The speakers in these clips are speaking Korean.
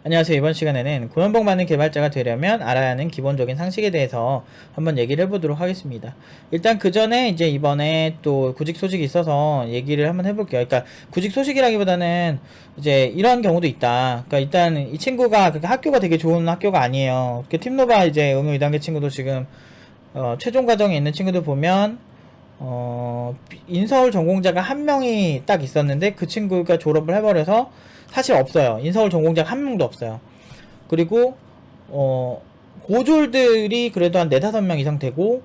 안녕하세요. 이번 시간에는 고연봉 받는 개발자가 되려면 알아야 하는 기본적인 상식에 대해서 한번 얘기를 해보도록 하겠습니다. 일단 그 전에 이제 이번에 또 구직 소식이 있어서 얘기를 한번 해볼게요. 그러니까 구직 소식이라기보다는 이제 이런 경우도 있다. 그러니까 일단 이 친구가 그렇게 학교가 되게 좋은 학교가 아니에요. 팀노바 이제 응용 2단계 친구도 지금 최종 과정에 있는 친구들 보면 인서울 전공자가 한 명이 딱 있었는데 그 친구가 졸업을 해버려서 사실 없어요. 인서울 전공자가 한 명도 없어요. 그리고 고졸들이 그래도 한 4~5명 이상 되고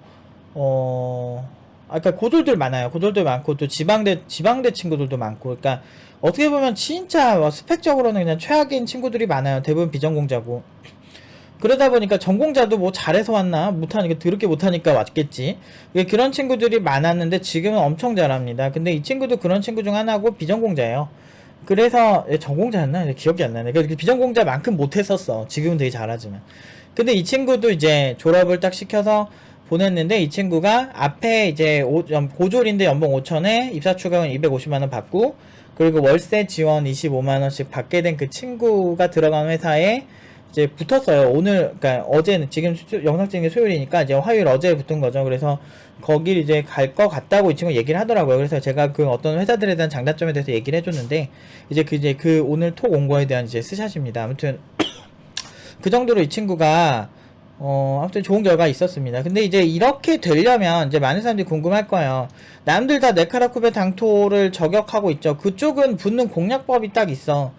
그러니까 고졸들 많아요. 고졸들 많고 또 지방대 친구들도 많고, 그러니까 어떻게 보면 진짜 스펙적으로는 그냥 최악인 친구들이 많아요. 대부분 비전공자고. 그러다 보니까 전공자도 뭐 잘해서 왔나 못하니까 더럽게 못하니까 왔겠지. 그런 친구들이 많았는데 지금은 엄청 잘합니다. 근데 이 친구도 그런 친구 중 하나고 비전공자예요. 그래서 전공자였나 기억이 안 나네. 그러니까 비전공자만큼 못했었어. 지금은 되게 잘하지만. 근데 이 친구도 이제 졸업을 딱 시켜서 보냈는데, 이 친구가 앞에 이제 고졸인데 연봉 5천에 입사 추가금 250만원 받고, 그리고 월세 지원 25만원씩 받게 된 그 친구가 들어간 회사에 이제 붙었어요. 오늘, 그러니까 어제는, 지금 영상 찍는 게 수요일이니까 이제 화요일 어제 붙은 거죠. 그래서 거길 이제 갈 거 같다고 이 친구 얘기를 하더라고요. 그래서 제가 그 어떤 회사들에 대한 장단점에 대해서 얘기를 해줬는데, 이제 그 오늘 톡 온 거에 대한 이제 스샷입니다. 아무튼 그 정도로 이 친구가 아무튼 좋은 결과가 있었습니다. 근데 이제 이렇게 되려면 이제 많은 사람들이 궁금할 거예요. 남들 다 네카라쿠베 당토를 저격하고 있죠. 그쪽은 붙는 공략법이 딱 있어.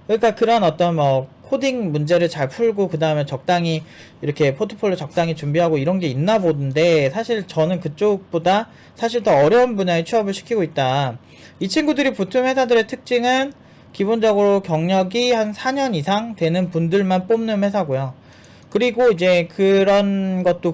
그러니까 그런 어떤 뭐 코딩 문제를 잘 풀고 그 다음에 적당히 이렇게 포트폴리오 적당히 준비하고 이런 게 있나 보는데, 사실 저는 그쪽보다 사실 더 어려운 분야에 취업을 시키고 있다. 이 친구들이 붙은 회사들의 특징은 기본적으로 경력이 한 4년 이상 되는 분들만 뽑는 회사고요. 그리고 이제 그것도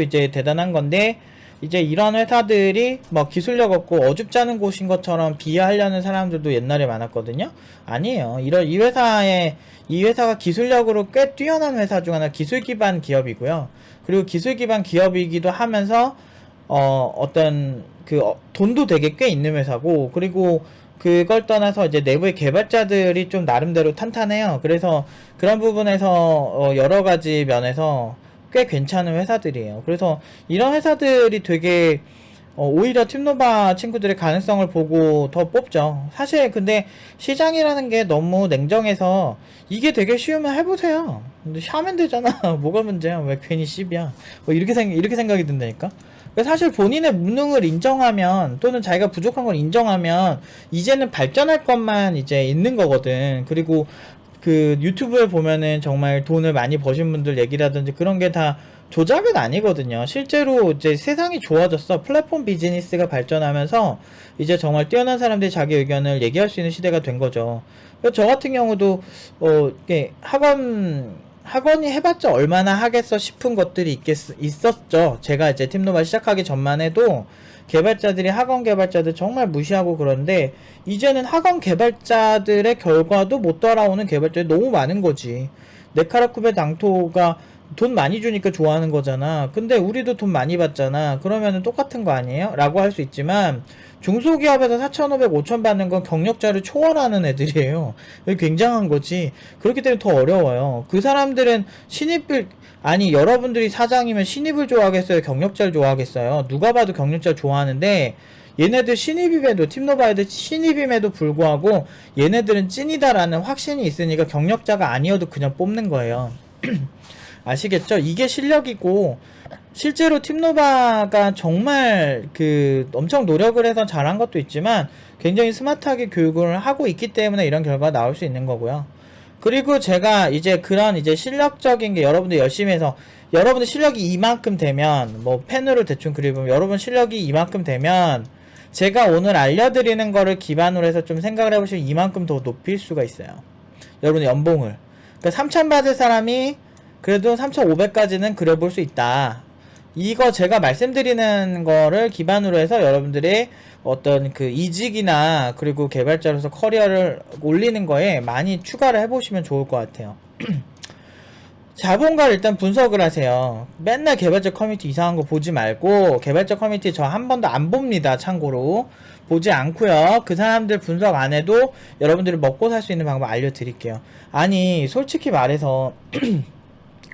이제 대단한 건데, 이제 이런 회사들이 뭐 기술력 없고 어줍지 않은 곳인 것처럼 비하하려는 사람들도 옛날에 많았거든요. 아니에요. 이 회사가 기술력으로 꽤 뛰어난 회사 중 하나, 기술 기반 기업이고요. 그리고 기술 기반 기업이기도 하면서 돈도 되게 꽤 있는 회사고, 그리고 그걸 떠나서 이제 내부의 개발자들이 좀 나름대로 탄탄해요. 그래서 그런 부분에서 여러 가지 면에서 꽤 괜찮은 회사들이에요. 그래서 이런 회사들이 되게 오히려 팀노바 친구들의 가능성을 보고 더 뽑죠. 사실 근데 시장이라는 게 너무 냉정해서 이게 되게 쉬우면 해보세요. 근데 하면 되잖아. 뭐가 문제야? 왜 괜히 씹이야? 뭐 이렇게 생각이 든다니까. 사실 본인의 무능을 인정하면, 또는 자기가 부족한 걸 인정하면 이제는 발전할 것만 이제 있는 거거든. 그리고 그 유튜브에 보면은 정말 돈을 많이 버신 분들 얘기라든지 그런 게 다 조작은 아니거든요. 실제로 이제 세상이 좋아졌어. 플랫폼 비즈니스가 발전하면서 이제 정말 뛰어난 사람들이 자기 의견을 얘기할 수 있는 시대가 된 거죠. 저 같은 경우도 이게 학원이 해봤자 얼마나 하겠어 싶은 것들이 있었죠. 제가 이제 팀노바 시작하기 전만 해도 개발자들이 학원 개발자들 정말 무시하고, 그런데 이제는 학원 개발자들의 결과도 못 따라오는 개발자들이 너무 많은 거지. 네카라쿠베 당토가 돈 많이 주니까 좋아하는 거잖아. 근데 우리도 돈 많이 받잖아. 그러면은 똑같은 거 아니에요? 라고 할 수 있지만, 중소기업에서 4,500, 5,000 받는 건 경력자를 초월하는 애들이에요. 굉장한 거지. 그렇기 때문에 더 어려워요. 그 사람들은 여러분들이 사장이면 신입을 좋아하겠어요? 경력자를 좋아하겠어요? 누가 봐도 경력자를 좋아하는데, 얘네들 팀노바 애들 신입임에도 불구하고 얘네들은 찐이다라는 확신이 있으니까 경력자가 아니어도 그냥 뽑는 거예요. 아시겠죠? 이게 실력이고, 실제로 팀노바가 정말 엄청 노력을 해서 잘한 것도 있지만 굉장히 스마트하게 교육을 하고 있기 때문에 이런 결과가 나올 수 있는 거고요. 그리고 제가 이제 그런 이제 실력적인 게, 여러분들 열심히 해서 여러분들 실력이 이만큼 되면, 뭐 펜으로 대충 그리면 여러분 실력이 이만큼 되면 제가 오늘 알려드리는 거를 기반으로 해서 좀 생각을 해보시면 이만큼 더 높일 수가 있어요. 여러분의 연봉을. 그러니까 3,000 받을 사람이 그래도 3,500까지는 그려볼 수 있다. 이거 제가 말씀드리는 거를 기반으로 해서 여러분들의 어떤 그 이직이나 그리고 개발자로서 커리어를 올리는 거에 많이 추가를 해보시면 좋을 것 같아요. 자본가를 일단 분석을 하세요. 맨날 개발자 커뮤니티 이상한 거 보지 말고, 개발자 커뮤니티 저 한 번도 안 봅니다. 참고로 보지 않고요. 그 사람들 분석 안 해도 여러분들이 먹고 살 수 있는 방법 알려드릴게요. 아니 솔직히 말해서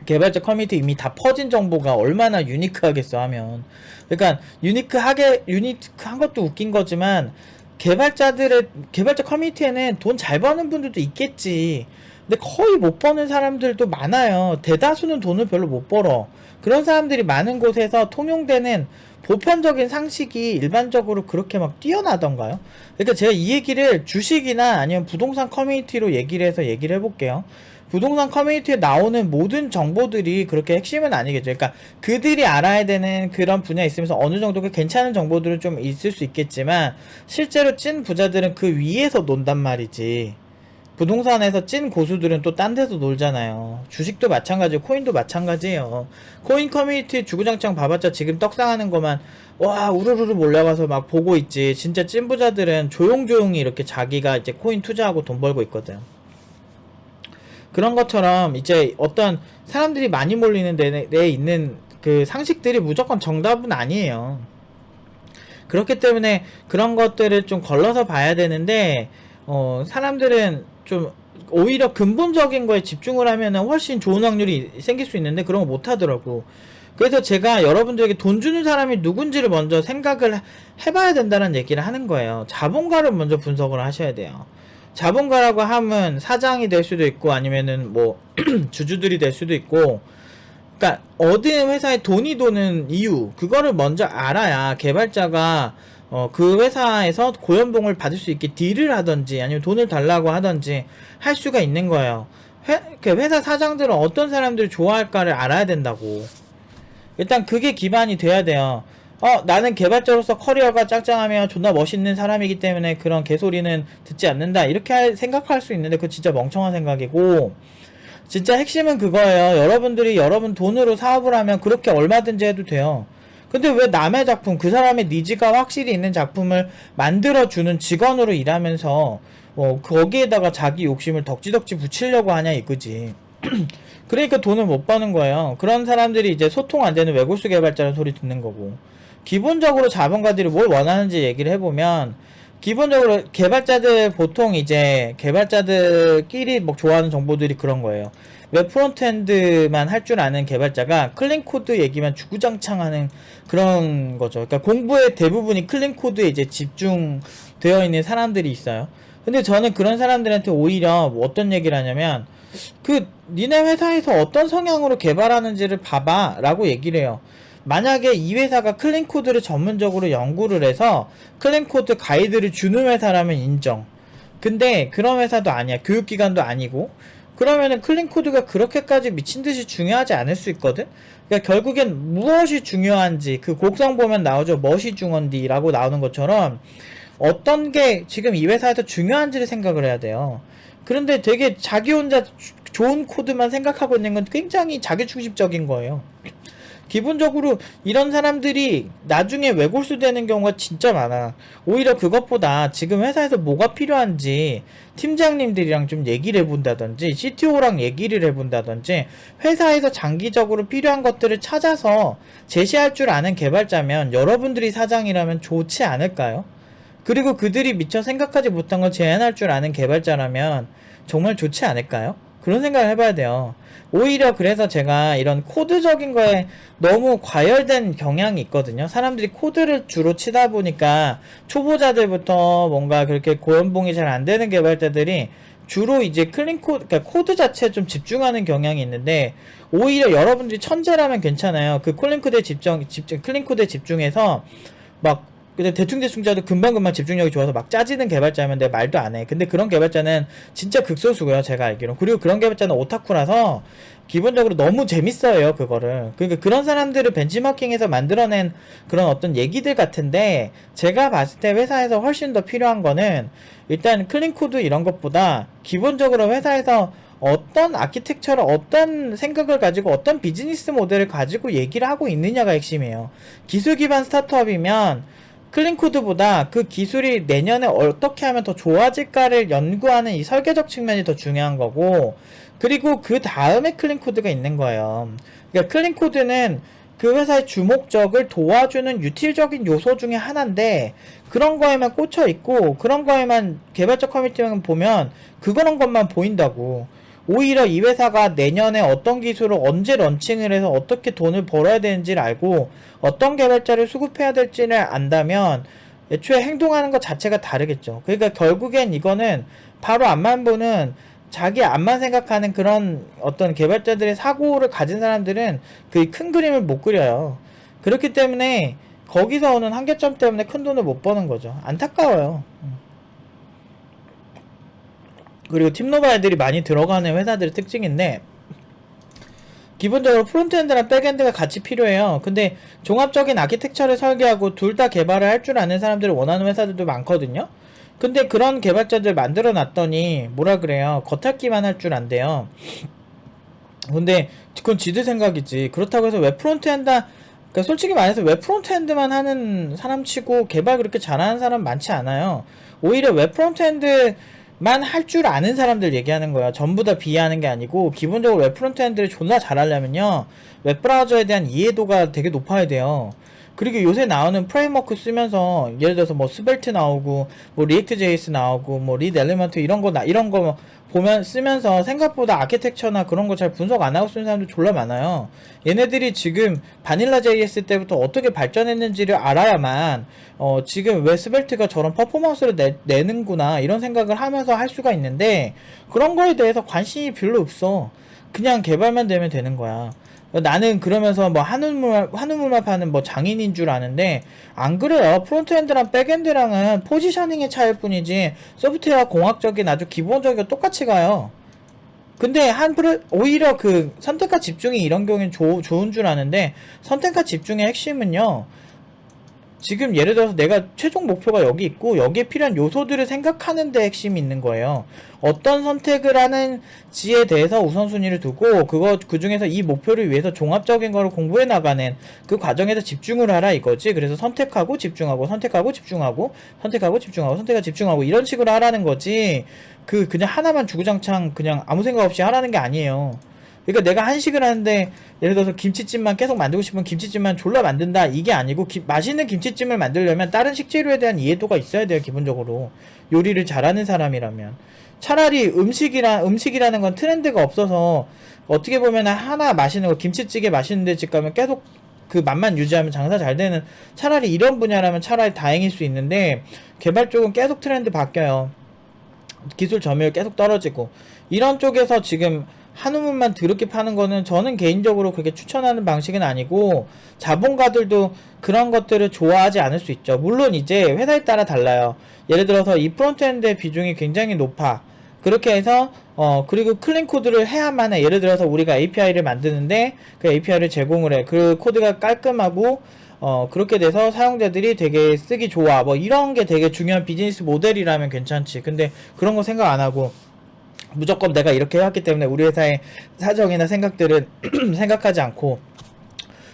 개발자 커뮤니티 이미 다 퍼진 정보가 얼마나 유니크하겠어 하면, 그러니까 유니크한 것도 웃긴 거지만 개발자 커뮤니티에는 돈 잘 버는 분들도 있겠지. 근데 거의 못 버는 사람들도 많아요. 대다수는 돈을 별로 못 벌어. 그런 사람들이 많은 곳에서 통용되는 보편적인 상식이 일반적으로 그렇게 막 뛰어나던가요? 그러니까 제가 이 얘기를 주식이나 아니면 부동산 커뮤니티로 얘기를 해서 얘기를 해볼게요. 부동산 커뮤니티에 나오는 모든 정보들이 그렇게 핵심은 아니겠죠. 그러니까 그들이 알아야 되는 그런 분야에 있으면서 어느 정도 괜찮은 정보들은 좀 있을 수 있겠지만, 실제로 찐 부자들은 그 위에서 논단 말이지. 부동산에서 찐 고수들은 또 딴 데서 놀잖아요. 주식도 마찬가지고 코인도 마찬가지예요. 코인 커뮤니티 주구장창 봐봤자 지금 떡상하는 것만 와 우르르르 몰려가서 막 보고 있지. 진짜 찐 부자들은 조용조용히 이렇게 자기가 이제 코인 투자하고 돈 벌고 있거든. 그런 것처럼 이제 어떤 사람들이 많이 몰리는 데에 있는 그 상식들이 무조건 정답은 아니에요. 그렇기 때문에 그런 것들을 좀 걸러서 봐야 되는데, 사람들은 좀 오히려 근본적인 거에 집중을 하면은 훨씬 좋은 확률이 생길 수 있는데 그런 거 못 하더라고. 그래서 제가 여러분들에게 돈 주는 사람이 누군지를 먼저 생각을 해봐야 된다는 얘기를 하는 거예요. 자본가를 먼저 분석을 하셔야 돼요. 자본가라고 하면 사장이 될 수도 있고 아니면은 뭐 주주들이 될 수도 있고, 그러니까 어느 회사에 돈이 도는 이유, 그거를 먼저 알아야 개발자가 그 회사에서 고연봉을 받을 수 있게 딜을 하던지 아니면 돈을 달라고 하던지 할 수가 있는 거예요. 회사 사장들은 어떤 사람들을 좋아할까를 알아야 된다고. 일단 그게 기반이 돼야 돼요. 나는 개발자로서 커리어가 짱짱하며 존나 멋있는 사람이기 때문에 그런 개소리는 듣지 않는다, 이렇게 생각할 수 있는데 그거 진짜 멍청한 생각이고, 진짜 핵심은 그거예요. 여러분들이 여러분 돈으로 사업을 하면 그렇게 얼마든지 해도 돼요. 근데 왜 남의 작품, 그 사람의 니즈가 확실히 있는 작품을 만들어주는 직원으로 일하면서 거기에다가 자기 욕심을 덕지덕지 붙이려고 하냐 이거지. 그러니까 돈을 못 버는 거예요. 그런 사람들이 이제 소통 안 되는 외골수 개발자라는 소리 듣는 거고, 기본적으로 자본가들이 뭘 원하는지 얘기를 해보면, 기본적으로 개발자들 보통 이제 개발자들끼리 뭐 좋아하는 정보들이 그런 거예요. 웹 프론트엔드만 할 줄 아는 개발자가 클린 코드 얘기만 주구장창 하는 그런 거죠. 그러니까 공부의 대부분이 클린 코드에 이제 집중되어 있는 사람들이 있어요. 근데 저는 그런 사람들한테 오히려 뭐 어떤 얘기를 하냐면, 니네 회사에서 어떤 성향으로 개발하는지를 봐봐 라고 얘기를 해요. 만약에 이 회사가 클린코드를 전문적으로 연구를 해서 클린코드 가이드를 주는 회사라면 인정. 근데 그런 회사도 아니야. 교육기관도 아니고. 그러면은 클린코드가 그렇게까지 미친듯이 중요하지 않을 수 있거든. 그러니까 결국엔 무엇이 중요한지, 그 곡성 보면 나오죠. 멋이 중요한디 라고 나오는 것처럼 어떤 게 지금 이 회사에서 중요한지를 생각을 해야 돼요. 그런데 되게 자기 혼자 좋은 코드만 생각하고 있는 건 굉장히 자기중심적인 거예요. 기본적으로 이런 사람들이 나중에 외골수 되는 경우가 진짜 많아. 오히려 그것보다 지금 회사에서 뭐가 필요한지 팀장님들이랑 좀 얘기를 해본다든지 CTO랑 얘기를 해본다든지 회사에서 장기적으로 필요한 것들을 찾아서 제시할 줄 아는 개발자면 여러분들이 사장이라면 좋지 않을까요? 그리고 그들이 미처 생각하지 못한 걸 제안할 줄 아는 개발자라면 정말 좋지 않을까요? 그런 생각을 해봐야 돼요. 오히려 그래서 제가 이런 코드적인 거에 너무 과열된 경향이 있거든요. 사람들이 코드를 주로 치다 보니까 초보자들부터 뭔가 그렇게 고연봉이 잘 안 되는 개발자들이 주로 이제 클린 코드, 그러니까 코드 자체에 좀 집중하는 경향이 있는데, 오히려 여러분들이 천재라면 괜찮아요. 그 클린 코드에 클린 코드에 집중해서 막 근데 대충대충 짜도 금방금방 집중력이 좋아서 막 짜지는 개발자면 내 말도 안 해. 근데 그런 개발자는 진짜 극소수고요, 제가 알기로. 그리고 그런 개발자는 오타쿠라서 기본적으로 너무 재밌어요, 그거를. 그러니까 그런 사람들을 벤치마킹해서 만들어낸 그런 어떤 얘기들 같은데, 제가 봤을 때 회사에서 훨씬 더 필요한 거는 일단 클린코드 이런 것보다 기본적으로 회사에서 어떤 아키텍처를, 어떤 생각을 가지고 어떤 비즈니스 모델을 가지고 얘기를 하고 있느냐가 핵심이에요. 기술 기반 스타트업이면 클린 코드보다 그 기술이 내년에 어떻게 하면 더 좋아질까를 연구하는 이 설계적 측면이 더 중요한 거고, 그리고 그 다음에 클린 코드가 있는 거예요. 그러니까 클린 코드는 그 회사의 주목적을 도와주는 유틸적인 요소 중에 하나인데, 그런 거에만 꽂혀 있고 그런 거에만 개발자 커뮤니티만 보면 그런 것만 보인다고. 오히려 이 회사가 내년에 어떤 기술을 언제 런칭을 해서 어떻게 돈을 벌어야 되는지를 알고 어떤 개발자를 수급해야 될지를 안다면 애초에 행동하는 것 자체가 다르겠죠. 그러니까 결국엔 이거는 바로 앞만 보는 자기 앞만 생각하는 그런 어떤 개발자들의 사고를 가진 사람들은 그 큰 그림을 못 그려요. 그렇기 때문에 거기서 오는 한계점 때문에 큰 돈을 못 버는 거죠. 안타까워요. 그리고 팀노바 애들이 많이 들어가는 회사들의 특징인데, 기본적으로 프론트엔드랑 백엔드가 같이 필요해요. 근데 종합적인 아키텍처를 설계하고 둘 다 개발을 할 줄 아는 사람들을 원하는 회사들도 많거든요. 근데 그런 개발자들 만들어 놨더니 뭐라 그래요, 겉핥기만 할 줄 안돼요. 근데 그건 지들 생각이지. 그렇다고 해서 웹 프론트엔드, 그러니까 솔직히 말해서 웹 프론트엔드만 하는 사람 치고 개발 그렇게 잘하는 사람 많지 않아요. 오히려 웹 프론트엔드 만 할 줄 아는 사람들 얘기하는 거야. 전부 다 비하하는 게 아니고, 기본적으로 웹 프론트엔드를 존나 잘하려면요, 웹브라우저에 대한 이해도가 되게 높아야 돼요. 그리고 요새 나오는 프레임워크 쓰면서 예를 들어서 뭐 스벨트 나오고 뭐 리액트 JS 나오고 뭐 리드 엘리먼트 이런 거 보면 쓰면서 생각보다 아키텍처나 그런 거 잘 분석 안 하고 쓰는 사람들 졸라 많아요. 얘네들이 지금 바닐라 JS 때부터 어떻게 발전했는지를 알아야만 지금 왜 스벨트가 저런 퍼포먼스를 내는구나 이런 생각을 하면서 할 수가 있는데, 그런 거에 대해서 관심이 별로 없어. 그냥 개발만 되면 되는 거야. 나는 그러면서 뭐 한우물만 파는 뭐 장인인 줄 아는데 안 그래요. 프론트엔드랑 백엔드랑은 포지셔닝의 차이일 뿐이지 소프트웨어 공학적인 아주 기본적인 똑같이 가요. 근데 오히려 그 선택과 집중이 이런 경우엔 좋은 줄 아는데, 선택과 집중의 핵심은요, 지금 예를 들어서 내가 최종 목표가 여기 있고 여기에 필요한 요소들을 생각하는 데 핵심이 있는 거예요. 어떤 선택을 하는지에 대해서 우선순위를 두고 그 중에서 이 목표를 위해서 종합적인 거를 공부해 나가는 그 과정에서 집중을 하라 이거지. 그래서 선택하고 집중하고 선택하고 집중하고 선택하고 집중하고 선택하고 집중하고 이런 식으로 하라는 거지, 그냥 하나만 주구장창 그냥 아무 생각 없이 하라는 게 아니에요. 그러니까 내가 한식을 하는데 예를 들어서 김치찜만 계속 만들고 싶으면 김치찜만 졸라 만든다 이게 아니고, 맛있는 김치찜을 만들려면 다른 식재료에 대한 이해도가 있어야 돼요. 기본적으로 요리를 잘하는 사람이라면. 차라리 음식이라는 건 트렌드가 없어서 어떻게 보면 하나 맛있는 거, 김치찌개 맛있는데 집 가면 계속 그 맛만 유지하면 장사 잘 되는, 차라리 이런 분야라면 차라리 다행일 수 있는데, 개발 쪽은 계속 트렌드 바뀌어요. 기술 점유율 계속 떨어지고 이런 쪽에서 지금 한우물만 더럽게 파는 거는 저는 개인적으로 그렇게 추천하는 방식은 아니고, 자본가들도 그런 것들을 좋아하지 않을 수 있죠. 물론 이제 회사에 따라 달라요. 예를 들어서 이 프론트엔드의 비중이 굉장히 높아. 그렇게 해서 그리고 클린 코드를 해야만 해. 예를 들어서 우리가 API를 만드는데 그 API를 제공을 해. 그 코드가 깔끔하고 그렇게 돼서 사용자들이 되게 쓰기 좋아. 뭐 이런 게 되게 중요한 비즈니스 모델이라면 괜찮지. 근데 그런 거 생각 안 하고 무조건 내가 이렇게 해왔기 때문에 우리 회사의 사정이나 생각들은 생각하지 않고,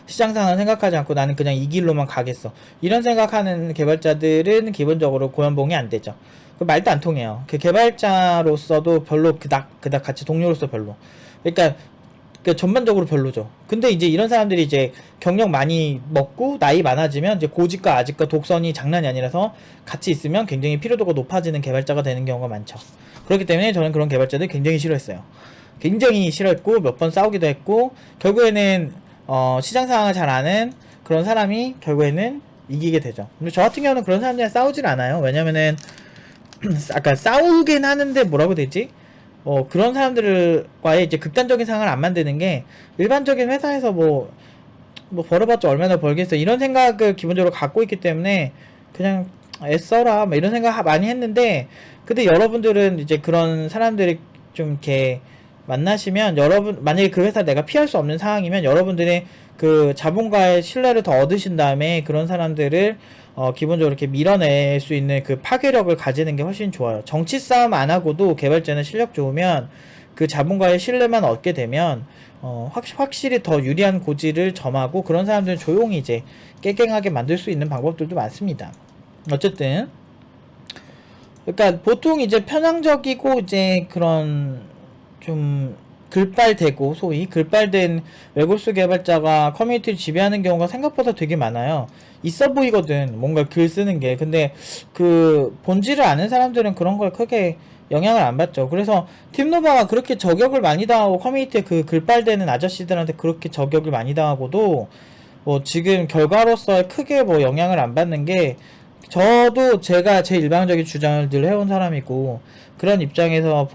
시장 상황을 생각하지 않고 나는 그냥 이 길로만 가겠어, 이런 생각하는 개발자들은 기본적으로 고연봉이 안 되죠. 그 말도 안 통해요. 그 개발자로서도 별로 그닥 같이 동료로서 별로. 그러니까 전반적으로 별로죠. 근데 이제 이런 사람들이 이제 경력 많이 먹고 나이 많아지면 이제 고집과 아집과 독선이 장난이 아니라서 같이 있으면 굉장히 피로도가 높아지는 개발자가 되는 경우가 많죠. 그렇기 때문에 저는 그런 개발자들 굉장히 싫어했어요. 굉장히 싫어했고 몇 번 싸우기도 했고, 결국에는 시장 상황을 잘 아는 그런 사람이 결국에는 이기게 되죠. 근데 저 같은 경우는 그런 사람들이랑 싸우질 않아요. 왜냐면은 아까 싸우긴 하는데 뭐라고 되지? 그런 사람들과의 이제 극단적인 상황을 안 만드는 게, 일반적인 회사에서 뭐 벌어봤자 얼마나 벌겠어 이런 생각을 기본적으로 갖고 있기 때문에 그냥 애써라 뭐 이런 생각 많이 했는데, 근데 여러분들은 이제 그런 사람들이 좀 이렇게 만나시면, 만약에 그 회사 내가 피할 수 없는 상황이면 여러분들의 그 자본가의 신뢰를 더 얻으신 다음에 그런 사람들을 기본적으로 이렇게 밀어낼 수 있는 그 파괴력을 가지는 게 훨씬 좋아요. 정치 싸움 안 하고도 개발자는 실력 좋으면 그 자본가의 신뢰만 얻게 되면 확실히 더 유리한 고지를 점하고, 그런 사람들은 조용히 이제 깨갱하게 만들 수 있는 방법들도 많습니다. 어쨌든 그러니까 보통 이제 편향적이고 이제 그런 좀 글발되고 소위 글발된 외골수 개발자가 커뮤니티를 지배하는 경우가 생각보다 되게 많아요. 있어 보이거든 뭔가 글 쓰는 게. 근데 그 본질을 아는 사람들은 그런 걸 크게 영향을 안 받죠. 그래서 팀노바가 그렇게 저격을 많이 당하고 커뮤니티에 그 글발되는 아저씨들한테 그렇게 저격을 많이 당하고도 뭐 지금 결과로서 크게 뭐 영향을 안 받는 게, 저도 제가 제 일방적인 주장을 늘 해온 사람이고 그런 입장에서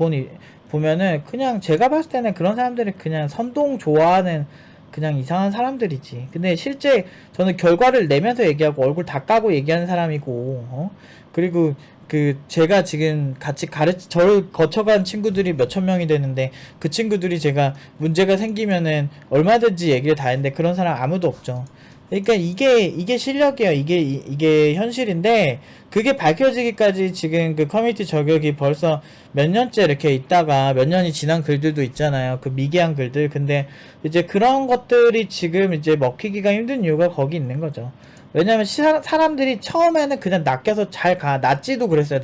보면은 그냥 제가 봤을 때는 그런 사람들이 그냥 선동 좋아하는 그냥 이상한 사람들이지. 근데 실제 저는 결과를 내면서 얘기하고 얼굴 다 까고 얘기하는 사람이고, 그리고 그 제가 지금 같이 저를 거쳐간 친구들이 몇천 명이 되는데 그 친구들이 제가 문제가 생기면은 얼마든지 얘기를 다 했는데 그런 사람 아무도 없죠. 그러니까 이게 실력이에요. 이게 현실인데, 그게 밝혀지기까지 지금 그 커뮤니티 저격이 벌써 몇 년째 이렇게 있다가 몇 년이 지난 글들도 있잖아요. 그 미개한 글들. 근데 이제 그런 것들이 지금 이제 먹히기가 힘든 이유가 거기 있는 거죠. 왜냐면 사람들이 처음에는 그냥 낚여서 잘 가. 나찌도 그랬어요.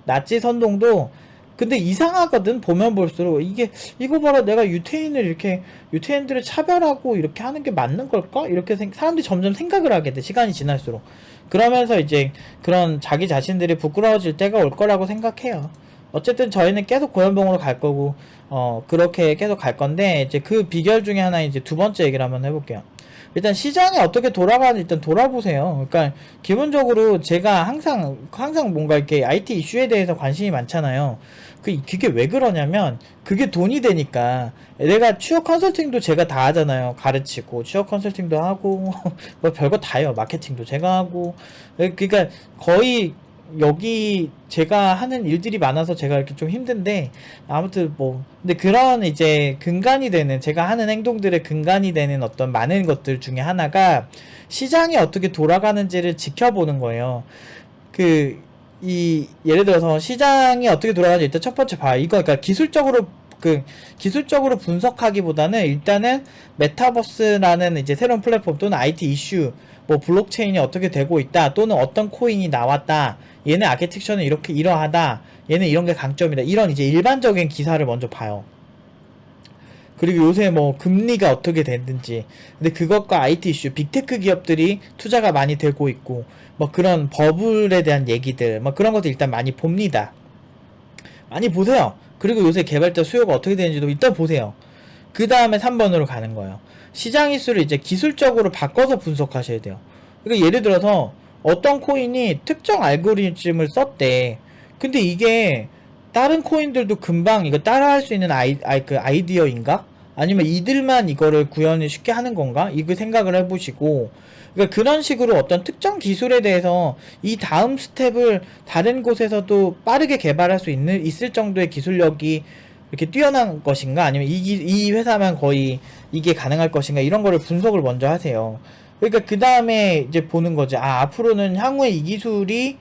나찌 선동도. 근데 이상하거든. 보면 볼수록 이거 봐라, 내가 유태인들을 차별하고 이렇게 하는 게 맞는 걸까? 이렇게 사람들이 점점 생각을 하게 돼, 시간이 지날수록. 그러면서 이제 그런 자기 자신들이 부끄러워질 때가 올 거라고 생각해요. 어쨌든 저희는 계속 고연봉으로 갈 거고, 그렇게 계속 갈 건데, 이제 그 비결 중에 하나, 이제 두 번째 얘기를 한번 해볼게요. 일단 시장이 어떻게 돌아가는지 일단 돌아보세요. 그러니까 기본적으로 제가 항상 뭔가 이렇게 IT 이슈에 대해서 관심이 많잖아요. 그게 왜 그러냐면 그게 돈이 되니까. 내가 취업 컨설팅도 제가 다 하잖아요. 가르치고 취업 컨설팅도 하고 뭐 별거 다 해요. 마케팅도 제가 하고. 그러니까 거의 여기 제가 하는 일들이 많아서 제가 이렇게 좀 힘든데, 아무튼 뭐 근데 그런 이제 근간이 되는, 제가 하는 행동들의 근간이 되는 어떤 많은 것들 중에 하나가 시장이 어떻게 돌아가는지를 지켜보는 거예요. 예를 들어서 시장이 어떻게 돌아가는지 일단 첫 번째 봐요. 이거 그러니까 기술적으로 분석하기보다는 일단은 메타버스라는 이제 새로운 플랫폼 또는 IT 이슈, 뭐 블록체인이 어떻게 되고 있다, 또는 어떤 코인이 나왔다, 얘네 아키텍처는 이러하다, 얘는 이런 게 강점이다, 이런 이제 일반적인 기사를 먼저 봐요. 그리고 요새 뭐 금리가 어떻게 됐는지, 근데 그것과 IT 이슈, 빅테크 기업들이 투자가 많이 되고 있고, 뭐 그런 버블에 대한 얘기들, 뭐 그런 것들 일단 많이 봅니다. 많이 보세요. 그리고 요새 개발자 수요가 어떻게 되는지도 일단 보세요. 그 다음에 3번으로 가는 거예요. 시장 이슈를 이제 기술적으로 바꿔서 분석하셔야 돼요. 그러니까 예를 들어서 어떤 코인이 특정 알고리즘을 썼대. 근데 이게 다른 코인들도 금방 이거 따라할 수 있는 아이디어인가? 아니면 이들만 이거를 구현을 쉽게 하는 건가? 이거 생각을 해보시고, 그러니까 그런 식으로 어떤 특정 기술에 대해서 이 다음 스텝을 다른 곳에서도 빠르게 개발할 수 있을 정도의 기술력이 이렇게 뛰어난 것인가? 아니면 이 회사만 거의 이게 가능할 것인가? 이런 거를 분석을 먼저 하세요. 그러니까 그 다음에 이제 보는 거지. 앞으로는 향후에 이 기술이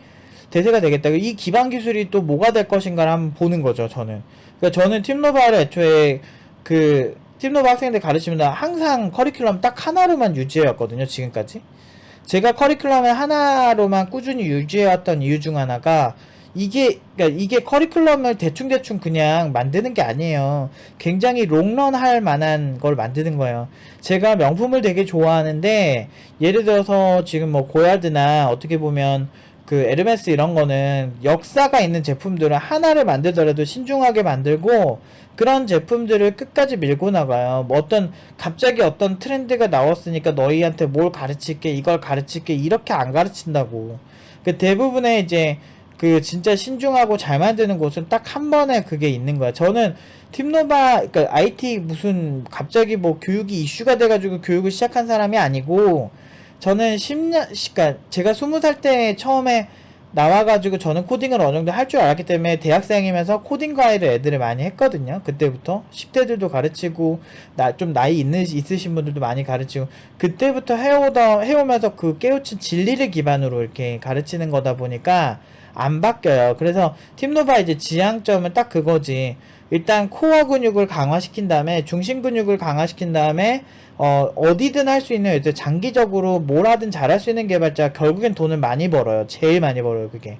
대세가 되겠다. 이 기반 기술이 또 뭐가 될 것인가를 한번 보는 거죠, 저는. 그러니까 저는 팀노바를 애초에 팀노바 학생들 가르치면서 항상 커리큘럼 딱 하나로만 유지해왔거든요, 지금까지. 제가 커리큘럼을 하나로만 꾸준히 유지해왔던 이유 중 하나가, 그러니까 이게 커리큘럼을 대충 그냥 만드는 게 아니에요. 굉장히 롱런 할 만한 걸 만드는 거예요. 제가 명품을 되게 좋아하는데, 예를 들어서 지금 뭐 고야드나 어떻게 보면 그 에르메스 이런 거는 역사가 있는 제품들을 하나를 만들더라도 신중하게 만들고 그런 제품들을 끝까지 밀고 나가요. 뭐 갑자기 어떤 트렌드가 나왔으니까 너희한테 뭘 가르칠게, 이걸 가르칠게, 이렇게 안 가르친다고. 대부분의 이제 진짜 신중하고 잘 만드는 곳은 딱 한 번에 그게 있는 거야. 저는 팀노바, 그러니까 IT 무슨 갑자기 뭐 교육이 이슈가 돼가지고 교육을 시작한 사람이 아니고, 저는 10년, 그러니까 제가 20살 때 처음에 나와가지고 저는 코딩을 어느 정도 할 줄 알았기 때문에 대학생이면서 코딩 과외를 애들을 많이 했거든요. 그때부터 10대들도 가르치고 좀 나이 있으신 분들도 많이 가르치고, 그때부터 해오면서 그 깨우친 진리를 기반으로 이렇게 가르치는 거다 보니까 안 바뀌어요. 그래서 팀노바 이제 지향점은 딱 그거지. 일단 코어 근육을 강화시킨 다음에 중심 근육을 강화시킨 다음에 어디든 할 수 있는 이제 장기적으로 뭘 하든 잘할 수 있는 개발자 결국엔 돈을 많이 벌어요. 제일 많이 벌어요 그게.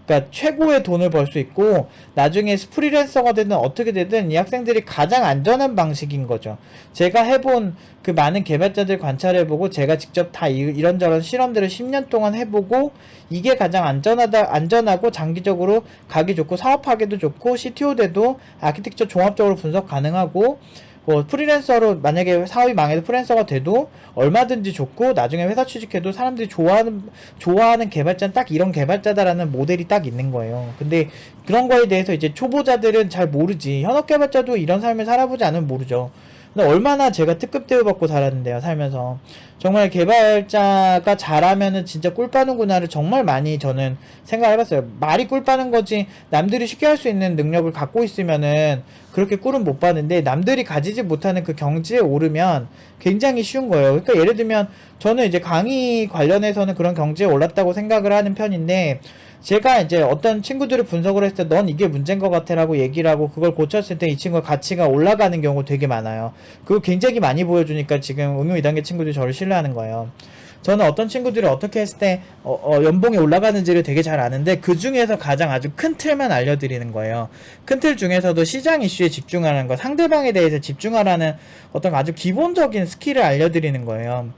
그러니까 최고의 돈을 벌 수 있고 나중에 프리랜서가 되든 어떻게 되든 이 학생들이 가장 안전한 방식인 거죠. 제가 해본 그 많은 개발자들 관찰해보고 제가 직접 다 이런저런 실험들을 10년 동안 해보고 이게 가장 안전하고 장기적으로 가기 좋고 사업하기도 좋고 CTO 돼도 아키텍처 종합적으로 분석 가능하고 프리랜서로 만약에 사업이 망해도 프리랜서가 돼도 얼마든지 좋고 나중에 회사 취직해도 사람들이 좋아하는 개발자는 딱 이런 개발자다라는 모델이 딱 있는 거예요. 근데 그런 거에 대해서 이제 초보자들은 잘 모르지. 현업 개발자도 이런 삶을 살아보지 않으면 모르죠. 근데 얼마나 제가 특급 대우받고 살았는데요, 살면서. 정말 개발자가 잘하면은 진짜 꿀 빠는구나를 정말 많이 저는 생각해봤어요. 말이 꿀 빠는 거지, 남들이 쉽게 할 수 있는 능력을 갖고 있으면은 그렇게 꿀은 못 빠는데, 남들이 가지지 못하는 그 경지에 오르면 굉장히 쉬운 거예요. 그러니까 예를 들면, 저는 이제 강의 관련해서는 그런 경지에 올랐다고 생각을 하는 편인데, 제가 이제 어떤 친구들을 분석을 했을 때 넌 이게 문제인 것 같아 라고 얘기를 하고 그걸 고쳤을 때 이 친구가 가치가 올라가는 경우 되게 많아요. 그거 굉장히 많이 보여주니까 지금 응용 2단계 친구들이 저를 신뢰하는 거예요. 저는 어떤 친구들이 어떻게 했을 때 연봉이 올라가는지를 되게 잘 아는데 그 중에서 가장 아주 큰 틀만 알려드리는 거예요. 큰 틀 중에서도 시장 이슈에 집중하는 거, 상대방에 대해서 집중하라는 어떤 아주 기본적인 스킬을 알려드리는 거예요.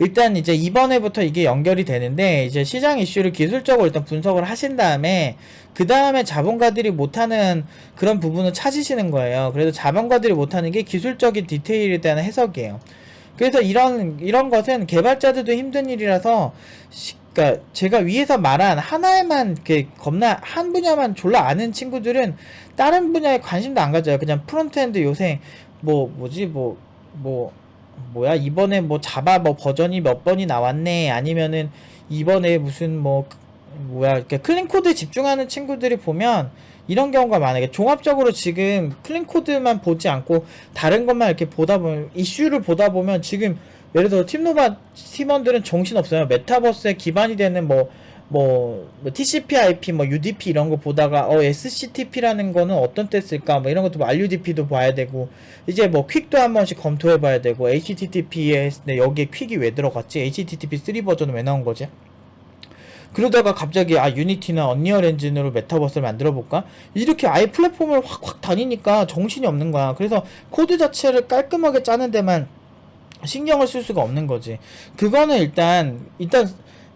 일단 이제 이번 해부터 이게 연결이 되는데, 이제 시장 이슈를 기술적으로 일단 분석을 하신 다음에 그 다음에 자본가들이 못하는 그런 부분을 찾으시는 거예요. 그래서 자본가들이 못하는 게 기술적인 디테일에 대한 해석이에요. 그래서 이런 것은 개발자들도 힘든 일이라서 그러니까 제가 위에서 말한 하나에만 이렇게 한 분야만 졸라 아는 친구들은 다른 분야에 관심도 안 가져요. 그냥 프론트엔드 요새 뭐야 이번에 뭐 자바 뭐 버전이 몇 번이 나왔네, 아니면은 이번에 무슨 이렇게 클린 코드에 집중하는 친구들이 보면 이런 경우가 많아요. 종합적으로 지금 클린 코드만 보지 않고 다른 것만 이렇게 보다 보면, 이슈를 보다 보면 지금 예를 들어 팀노바 팀원들은 정신없어요. 메타버스에 기반이 되는 TCP/IP, UDP 이런 거 보다가 SCTP라는 거는 어떤 때 쓸까, 이런 것도 RUDP도 봐야 되고, 이제 퀵도 한 번씩 검토해 봐야 되고, HTTP에 했을 때 여기에 퀵이 왜 들어갔지? HTTP 3 버전은 왜 나온 거지? 그러다가 갑자기 유니티나 언리얼 엔진으로 메타버스를 만들어 볼까? 이렇게 아예 플랫폼을 확 다니니까 정신이 없는 거야. 그래서 코드 자체를 깔끔하게 짜는 데만 신경을 쓸 수가 없는 거지. 그거는 일단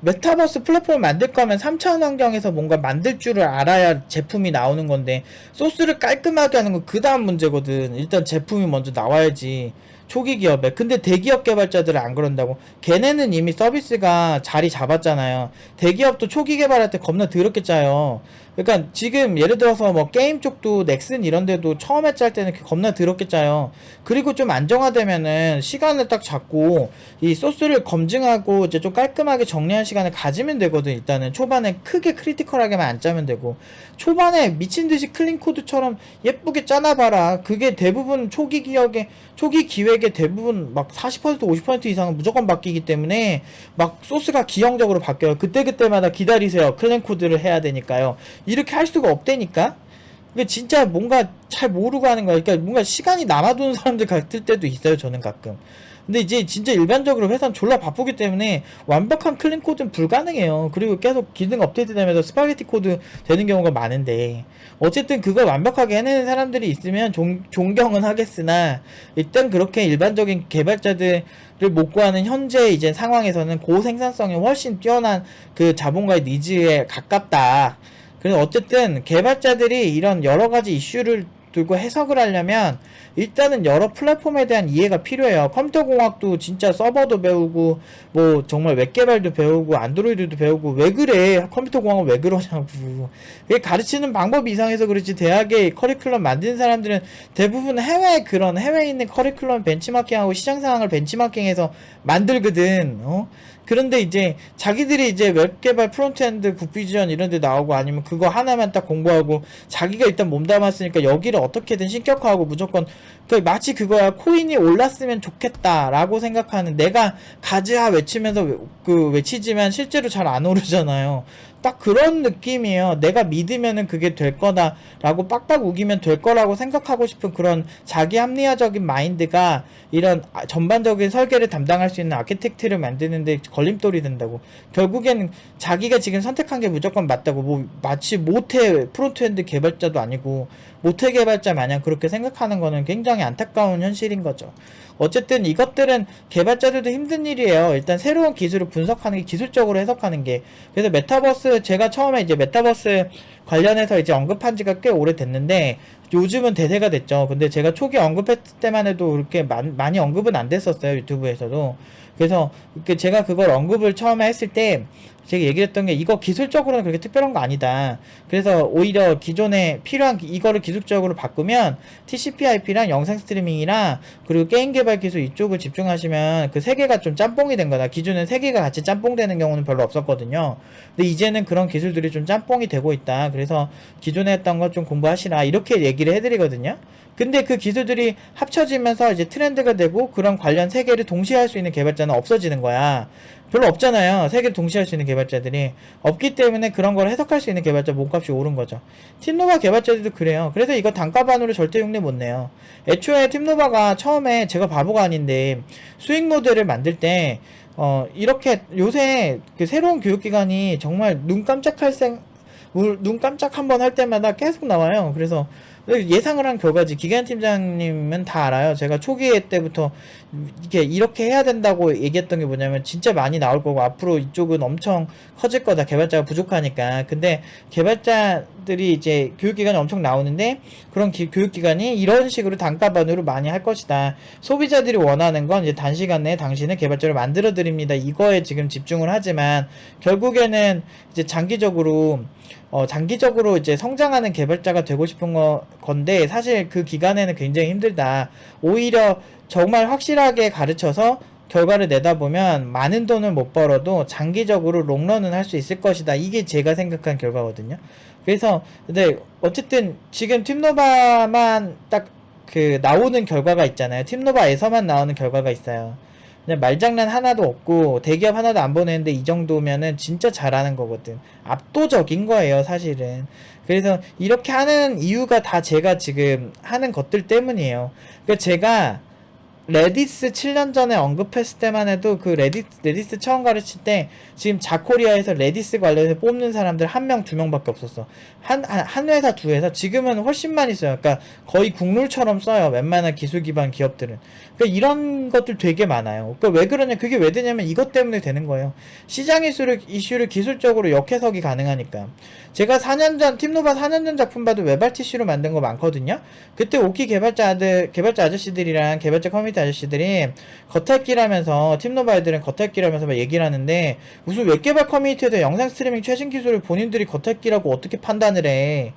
메타버스 플랫폼을 만들 거면 3차원 환경에서 뭔가 만들 줄을 알아야 제품이 나오는 건데, 소스를 깔끔하게 하는 건 그 다음 문제거든. 일단 제품이 먼저 나와야지, 초기 기업에. 근데 대기업 개발자들은 안 그런다고. 걔네는 이미 서비스가 자리 잡았잖아요. 대기업도 초기 개발할 때 겁나 더럽게 짜요. 그러니까 지금 예를 들어서 게임 쪽도 넥슨 이런 데도 처음에 짤 때는 겁나 더럽게 짜요. 그리고 좀 안정화되면은 시간을 딱 잡고 이 소스를 검증하고 이제 좀 깔끔하게 정리한 시간을 가지면 되거든. 일단은 초반에 크게 크리티컬하게만 안 짜면 되고, 초반에 미친듯이 클린 코드처럼 예쁘게 짜놔봐라. 그게 대부분 초기 기획의 대부분 40% 50% 이상은 무조건 바뀌기 때문에 소스가 기형적으로 바뀌어요. 그때마다 기다리세요. 클린 코드를 해야 되니까요. 이렇게 할 수가 없다니까. 이게 진짜 뭔가 잘 모르고 하는 거야. 그러니까 뭔가 시간이 남아도는 사람들 같을 때도 있어요, 저는 가끔. 근데 이제 진짜 일반적으로 회사는 졸라 바쁘기 때문에 완벽한 클린 코드는 불가능해요. 그리고 계속 기능 업데이트 되면서 스파게티 코드 되는 경우가 많은데, 어쨌든 그걸 완벽하게 해내는 사람들이 있으면 존경은 하겠으나, 일단 그렇게 일반적인 개발자들을 못 구하는 현재 이제 상황에서는 고생산성이 훨씬 뛰어난 그 자본가의 니즈에 가깝다. 그래서 어쨌든 개발자들이 이런 여러가지 이슈를 들고 해석을 하려면 일단은 여러 플랫폼에 대한 이해가 필요해요. 컴퓨터 공학도 진짜 서버도 배우고 정말 웹 개발도 배우고 안드로이드도 배우고, 왜 그래? 컴퓨터 공학은 왜 그러냐고. 그게 가르치는 방법 이상해서 그렇지, 대학에 커리큘럼 만드는 사람들은 대부분 해외에 있는 커리큘럼 벤치마킹하고 시장 상황을 벤치마킹해서 만들거든. 그런데 이제 자기들이 이제 웹개발 프론트엔드 굿비전 이런 데 나오고, 아니면 그거 하나만 딱 공부하고 자기가 일단 몸담았으니까 여기를 어떻게든 신격화하고 무조건 마치 그거야, 코인이 올랐으면 좋겠다 라고 생각하는, 내가 가즈하 외치면서 외치지만 실제로 잘 안 오르잖아요. 딱 그런 느낌이에요. 내가 믿으면은 그게 될 거다 라고 빡빡 우기면 될 거라고 생각하고 싶은 그런 자기 합리화적인 마인드가 이런 전반적인 설계를 담당할 수 있는 아키텍트를 만드는데 걸림돌이 된다고. 결국에는 자기가 지금 선택한 게 무조건 맞다고, 뭐 마치 모태 프론트엔드 개발자도 아니고 모태 개발자 마냥 그렇게 생각하는 거는 굉장히 안타까운 현실인 거죠. 어쨌든 이것들은 개발자들도 힘든 일이에요. 일단 새로운 기술을 분석하는 게, 기술적으로 해석하는 게. 그래서 메타버스, 제가 처음에 이제 메타버스 관련해서 이제 언급한 지가 꽤 오래됐는데 요즘은 대세가 됐죠. 근데 제가 초기 언급했을 때만 해도 그렇게 많이 언급은 안 됐었어요, 유튜브에서도. 그래서 제가 그걸 언급을 처음에 했을 때 제가 얘기했던 게, 이거 기술적으로는 그렇게 특별한 거 아니다. 그래서 오히려 기존에 필요한 이거를 기술적으로 바꾸면 TCP/IP랑 영상 스트리밍이랑 그리고 게임 개발 기술 이쪽을 집중하시면 그 세 개가 좀 짬뽕이 된 거다. 기존엔 세 개가 같이 짬뽕 되는 경우는 별로 없었거든요. 근데 이제는 그런 기술들이 좀 짬뽕이 되고 있다. 그래서 기존에 했던 거 좀 공부하시라, 이렇게 얘기를 해드리거든요. 근데 그 기술들이 합쳐지면서 이제 트렌드가 되고 그런 관련 세 개를 동시에 할 수 있는 개발자는 없어지는 거야. 별로 없잖아요. 세 개를 동시에 할 수 있는 개발자들이 없기 때문에 그런 걸 해석할 수 있는 개발자 몸값이 오른 거죠. 팀노바 개발자들도 그래요. 그래서 이거 단가반으로 절대 흉내 못 내요. 애초에 팀노바가 처음에, 제가 바보가 아닌데 수익 모델을 만들 때 이렇게 요새 그 새로운 교육기관이 정말 눈 깜짝 한번 할 때마다 계속 나와요. 그래서 예상을 한 결과지. 기계한 팀장님은 다 알아요. 제가 초기 때부터 이렇게 해야 된다고 얘기했던 게 뭐냐면, 진짜 많이 나올 거고 앞으로 이쪽은 엄청 커질 거다, 개발자가 부족하니까. 근데 개발자들이 이제 교육기관이 엄청 나오는데 그런 교육기관이 이런 식으로 단가반으로 많이 할 것이다. 소비자들이 원하는 건 이제 단시간 내에 당신의 개발자를 만들어 드립니다, 이거에 지금 집중을 하지만 결국에는 이제 장기적으로 이제 성장하는 개발자가 되고 싶은 건데, 사실 그 기간에는 굉장히 힘들다. 오히려 정말 확실하게 가르쳐서 결과를 내다보면 많은 돈을 못 벌어도 장기적으로 롱런은 할 수 있을 것이다. 이게 제가 생각한 결과거든요. 그래서 근데 어쨌든 지금 팀노바만 딱 그 나오는 결과가 있잖아요. 팀노바에서만 나오는 결과가 있어요. 그냥 말장난 하나도 없고 대기업 하나도 안 보내는데 이 정도면은 진짜 잘하는 거거든. 압도적인 거예요, 사실은. 그래서 이렇게 하는 이유가 다 제가 지금 하는 것들 때문이에요. 그러니까 제가 레디스 7년 전에 언급했을 때만 해도 그 레디스 처음 가르칠 때 지금 자코리아에서 레디스 관련해서 뽑는 사람들 1명, 2명밖에 없었어. 한 회사, 두 회사. 지금은 훨씬 많이 써요. 그러니까 거의 국룰처럼 써요, 웬만한 기술 기반 기업들은. 그러니까 이런 것들 되게 많아요. 그러니까 왜 그러냐, 그게 왜 되냐면 이것 때문에 되는 거예요. 시장 이슈를 기술적으로 역해석이 가능하니까. 제가 4년 전, 팀노바 4년 전 작품 봐도 웹RTC로 만든 거 많거든요. 그때 오키 개발자 아저씨들이랑 개발자 커뮤니티 아저씨들이 겉핥기라면서, 팀노바 애들은 겉핥기라면서 막 얘기를 하는데, 무슨 웹개발 커뮤니티에서 영상 스트리밍 최신 기술을 본인들이 겉핥기라고 어떻게 판단을 해.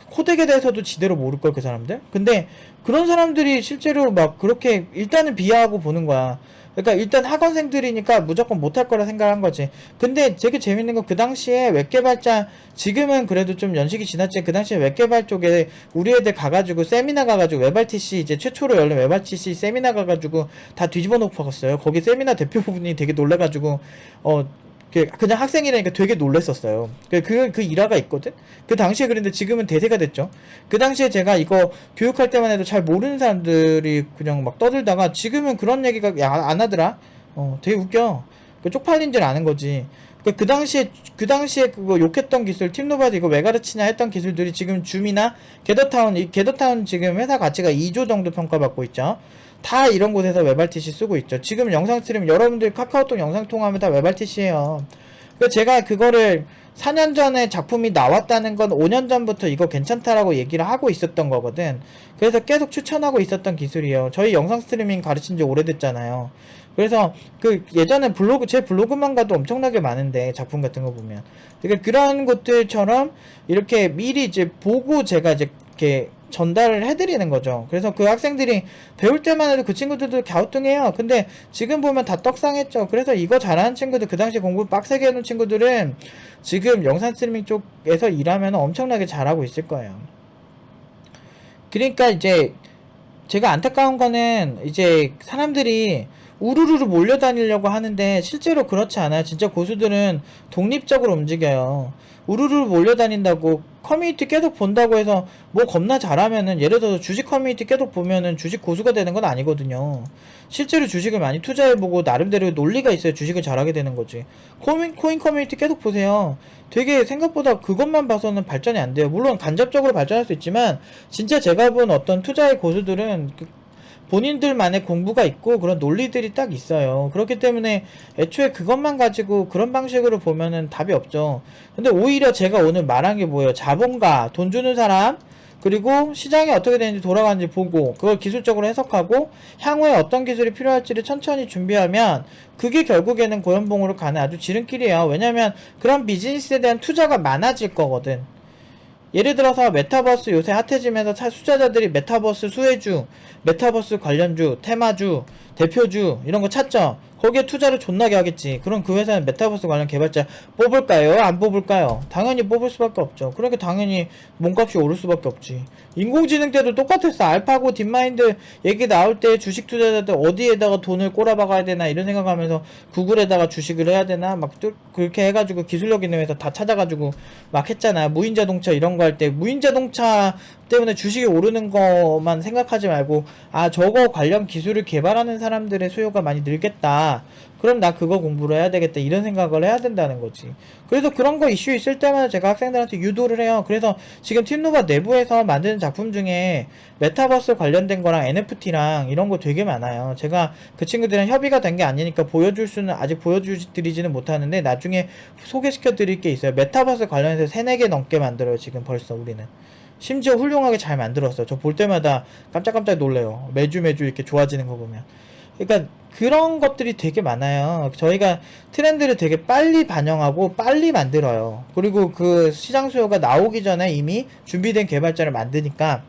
코덱에 대해서도 지대로 모를걸, 그 사람들? 근데 그런 사람들이 실제로 막 그렇게 일단은 비하하고 보는 거야. 그러니까 일단 학원생들이니까 무조건 못할 거라 생각한 거지. 근데 되게 재밌는 건, 그 당시에 웹개발자, 지금은 그래도 좀 연식이 지났지, 그 당시에 웹개발 쪽에 우리 애들 가가지고 세미나 가가지고 웹RTC, 이제 최초로 열린 웹RTC 세미나 가가지고 다 뒤집어 놓고 갔어요. 거기 세미나 대표분이 되게 놀래가지고 그냥 학생이라니까 되게 놀랬었어요. 그 일화가 있거든? 그 당시에. 그런데 지금은 대세가 됐죠. 그 당시에 제가 이거 교육할 때만 해도 잘 모르는 사람들이 그냥 막 떠들다가 지금은 그런 얘기가 안 하더라? 되게 웃겨. 쪽팔린 줄 아는 거지. 그 당시에 그거 욕했던 기술, 팀노바드 이거 왜 가르치냐 했던 기술들이 지금 줌이나 게더타운 지금 회사 가치가 2조 정도 평가받고 있죠. 다 이런 곳에서 웹RTC 쓰고 있죠. 지금 영상 스트림, 여러분들 카카오톡 영상 통화하면 다 웹RTC예요. 그러니까 제가 그거를 4년 전에 작품이 나왔다는 건 5년 전부터 이거 괜찮다라고 얘기를 하고 있었던 거거든. 그래서 계속 추천하고 있었던 기술이에요. 저희 영상 스트리밍 가르친 지 오래됐잖아요. 그래서 예전에 제 블로그만 가도 엄청나게 많은데, 작품 같은 거 보면. 그러니까 그런 것들처럼 이렇게 미리 이제 보고 제가 이제 이렇게 전달을 해드리는 거죠. 그래서 그 학생들이 배울 때만 해도 그 친구들도 갸우뚱해요. 근데 지금 보면 다 떡상했죠. 그래서 이거 잘하는 친구들, 그 당시 공부 빡세게 해놓은 친구들은 지금 영상 스트리밍 쪽에서 일하면 엄청나게 잘하고 있을 거예요. 그러니까 이제 제가 안타까운 거는, 이제 사람들이 우르르르 몰려다니려고 하는데 실제로 그렇지 않아요. 진짜 고수들은 독립적으로 움직여요. 우르르르 몰려다닌다고 커뮤니티 계속 본다고 해서 뭐 겁나 잘하면은, 예를 들어서 주식 커뮤니티 계속 보면은 주식 고수가 되는 건 아니거든요. 실제로 주식을 많이 투자해보고 나름대로 논리가 있어야 주식을 잘하게 되는 거지. 코인 커뮤니티 계속 보세요. 되게 생각보다 그것만 봐서는 발전이 안 돼요. 물론 간접적으로 발전할 수 있지만 진짜 제가 본 어떤 투자의 고수들은 본인들만의 공부가 있고 그런 논리들이 딱 있어요. 그렇기 때문에 애초에 그것만 가지고 그런 방식으로 보면은 답이 없죠. 근데 오히려 제가 오늘 말한 게 뭐예요? 자본가, 돈 주는 사람, 그리고 시장이 어떻게 되는지 돌아가는지 보고 그걸 기술적으로 해석하고 향후에 어떤 기술이 필요할지를 천천히 준비하면 그게 결국에는 고연봉으로 가는 아주 지름길이에요. 왜냐면 그런 비즈니스에 대한 투자가 많아질 거거든. 예를 들어서 메타버스 요새 핫해지면서 투자자들이 메타버스 수혜주, 메타버스 관련주, 테마주, 대표주 이런 거 찾죠. 거기에 투자를 존나게 하겠지. 그럼 그 회사는 메타버스 관련 개발자 뽑을까요? 안 뽑을까요? 당연히 뽑을 수밖에 없죠. 그러니까 당연히 몸값이 오를 수밖에 없지. 인공지능 때도 똑같았어. 알파고 딥마인드 얘기 나올 때 주식 투자자들 어디에다가 돈을 꼬라박아야 되나 이런 생각하면서 구글에다가 주식을 해야 되나 막 그렇게 해가지고 기술력 있는 회사 다 찾아가지고 막 했잖아. 무인자동차 이런 거 할 때 무인자동차 때문에 주식이 오르는 것만 생각하지 말고 아 저거 관련 기술을 개발하는 사람들의 수요가 많이 늘겠다. 그럼 나 그거 공부를 해야 되겠다 이런 생각을 해야 된다는 거지. 그래서 그런 거 이슈 있을 때마다 제가 학생들한테 유도를 해요. 그래서 지금 팀노바 내부에서 만드는 작품 중에 메타버스 관련된 거랑 NFT랑 이런 거 되게 많아요. 제가 그 친구들이랑 협의가 된 게 아니니까 보여줄 수는 아직 보여드리지는 못하는데 나중에 소개시켜 드릴 게 있어요. 메타버스 관련해서 3-4개 넘게 만들어요 지금 벌써 우리는. 심지어 훌륭하게 잘 만들었어요. 저 볼 때마다 깜짝깜짝 놀래요. 매주 이렇게 좋아지는 거 보면. 그러니까 그런 것들이 되게 많아요. 저희가 트렌드를 되게 빨리 반영하고 빨리 만들어요. 그리고 그 시장 수요가 나오기 전에 이미 준비된 개발자를 만드니까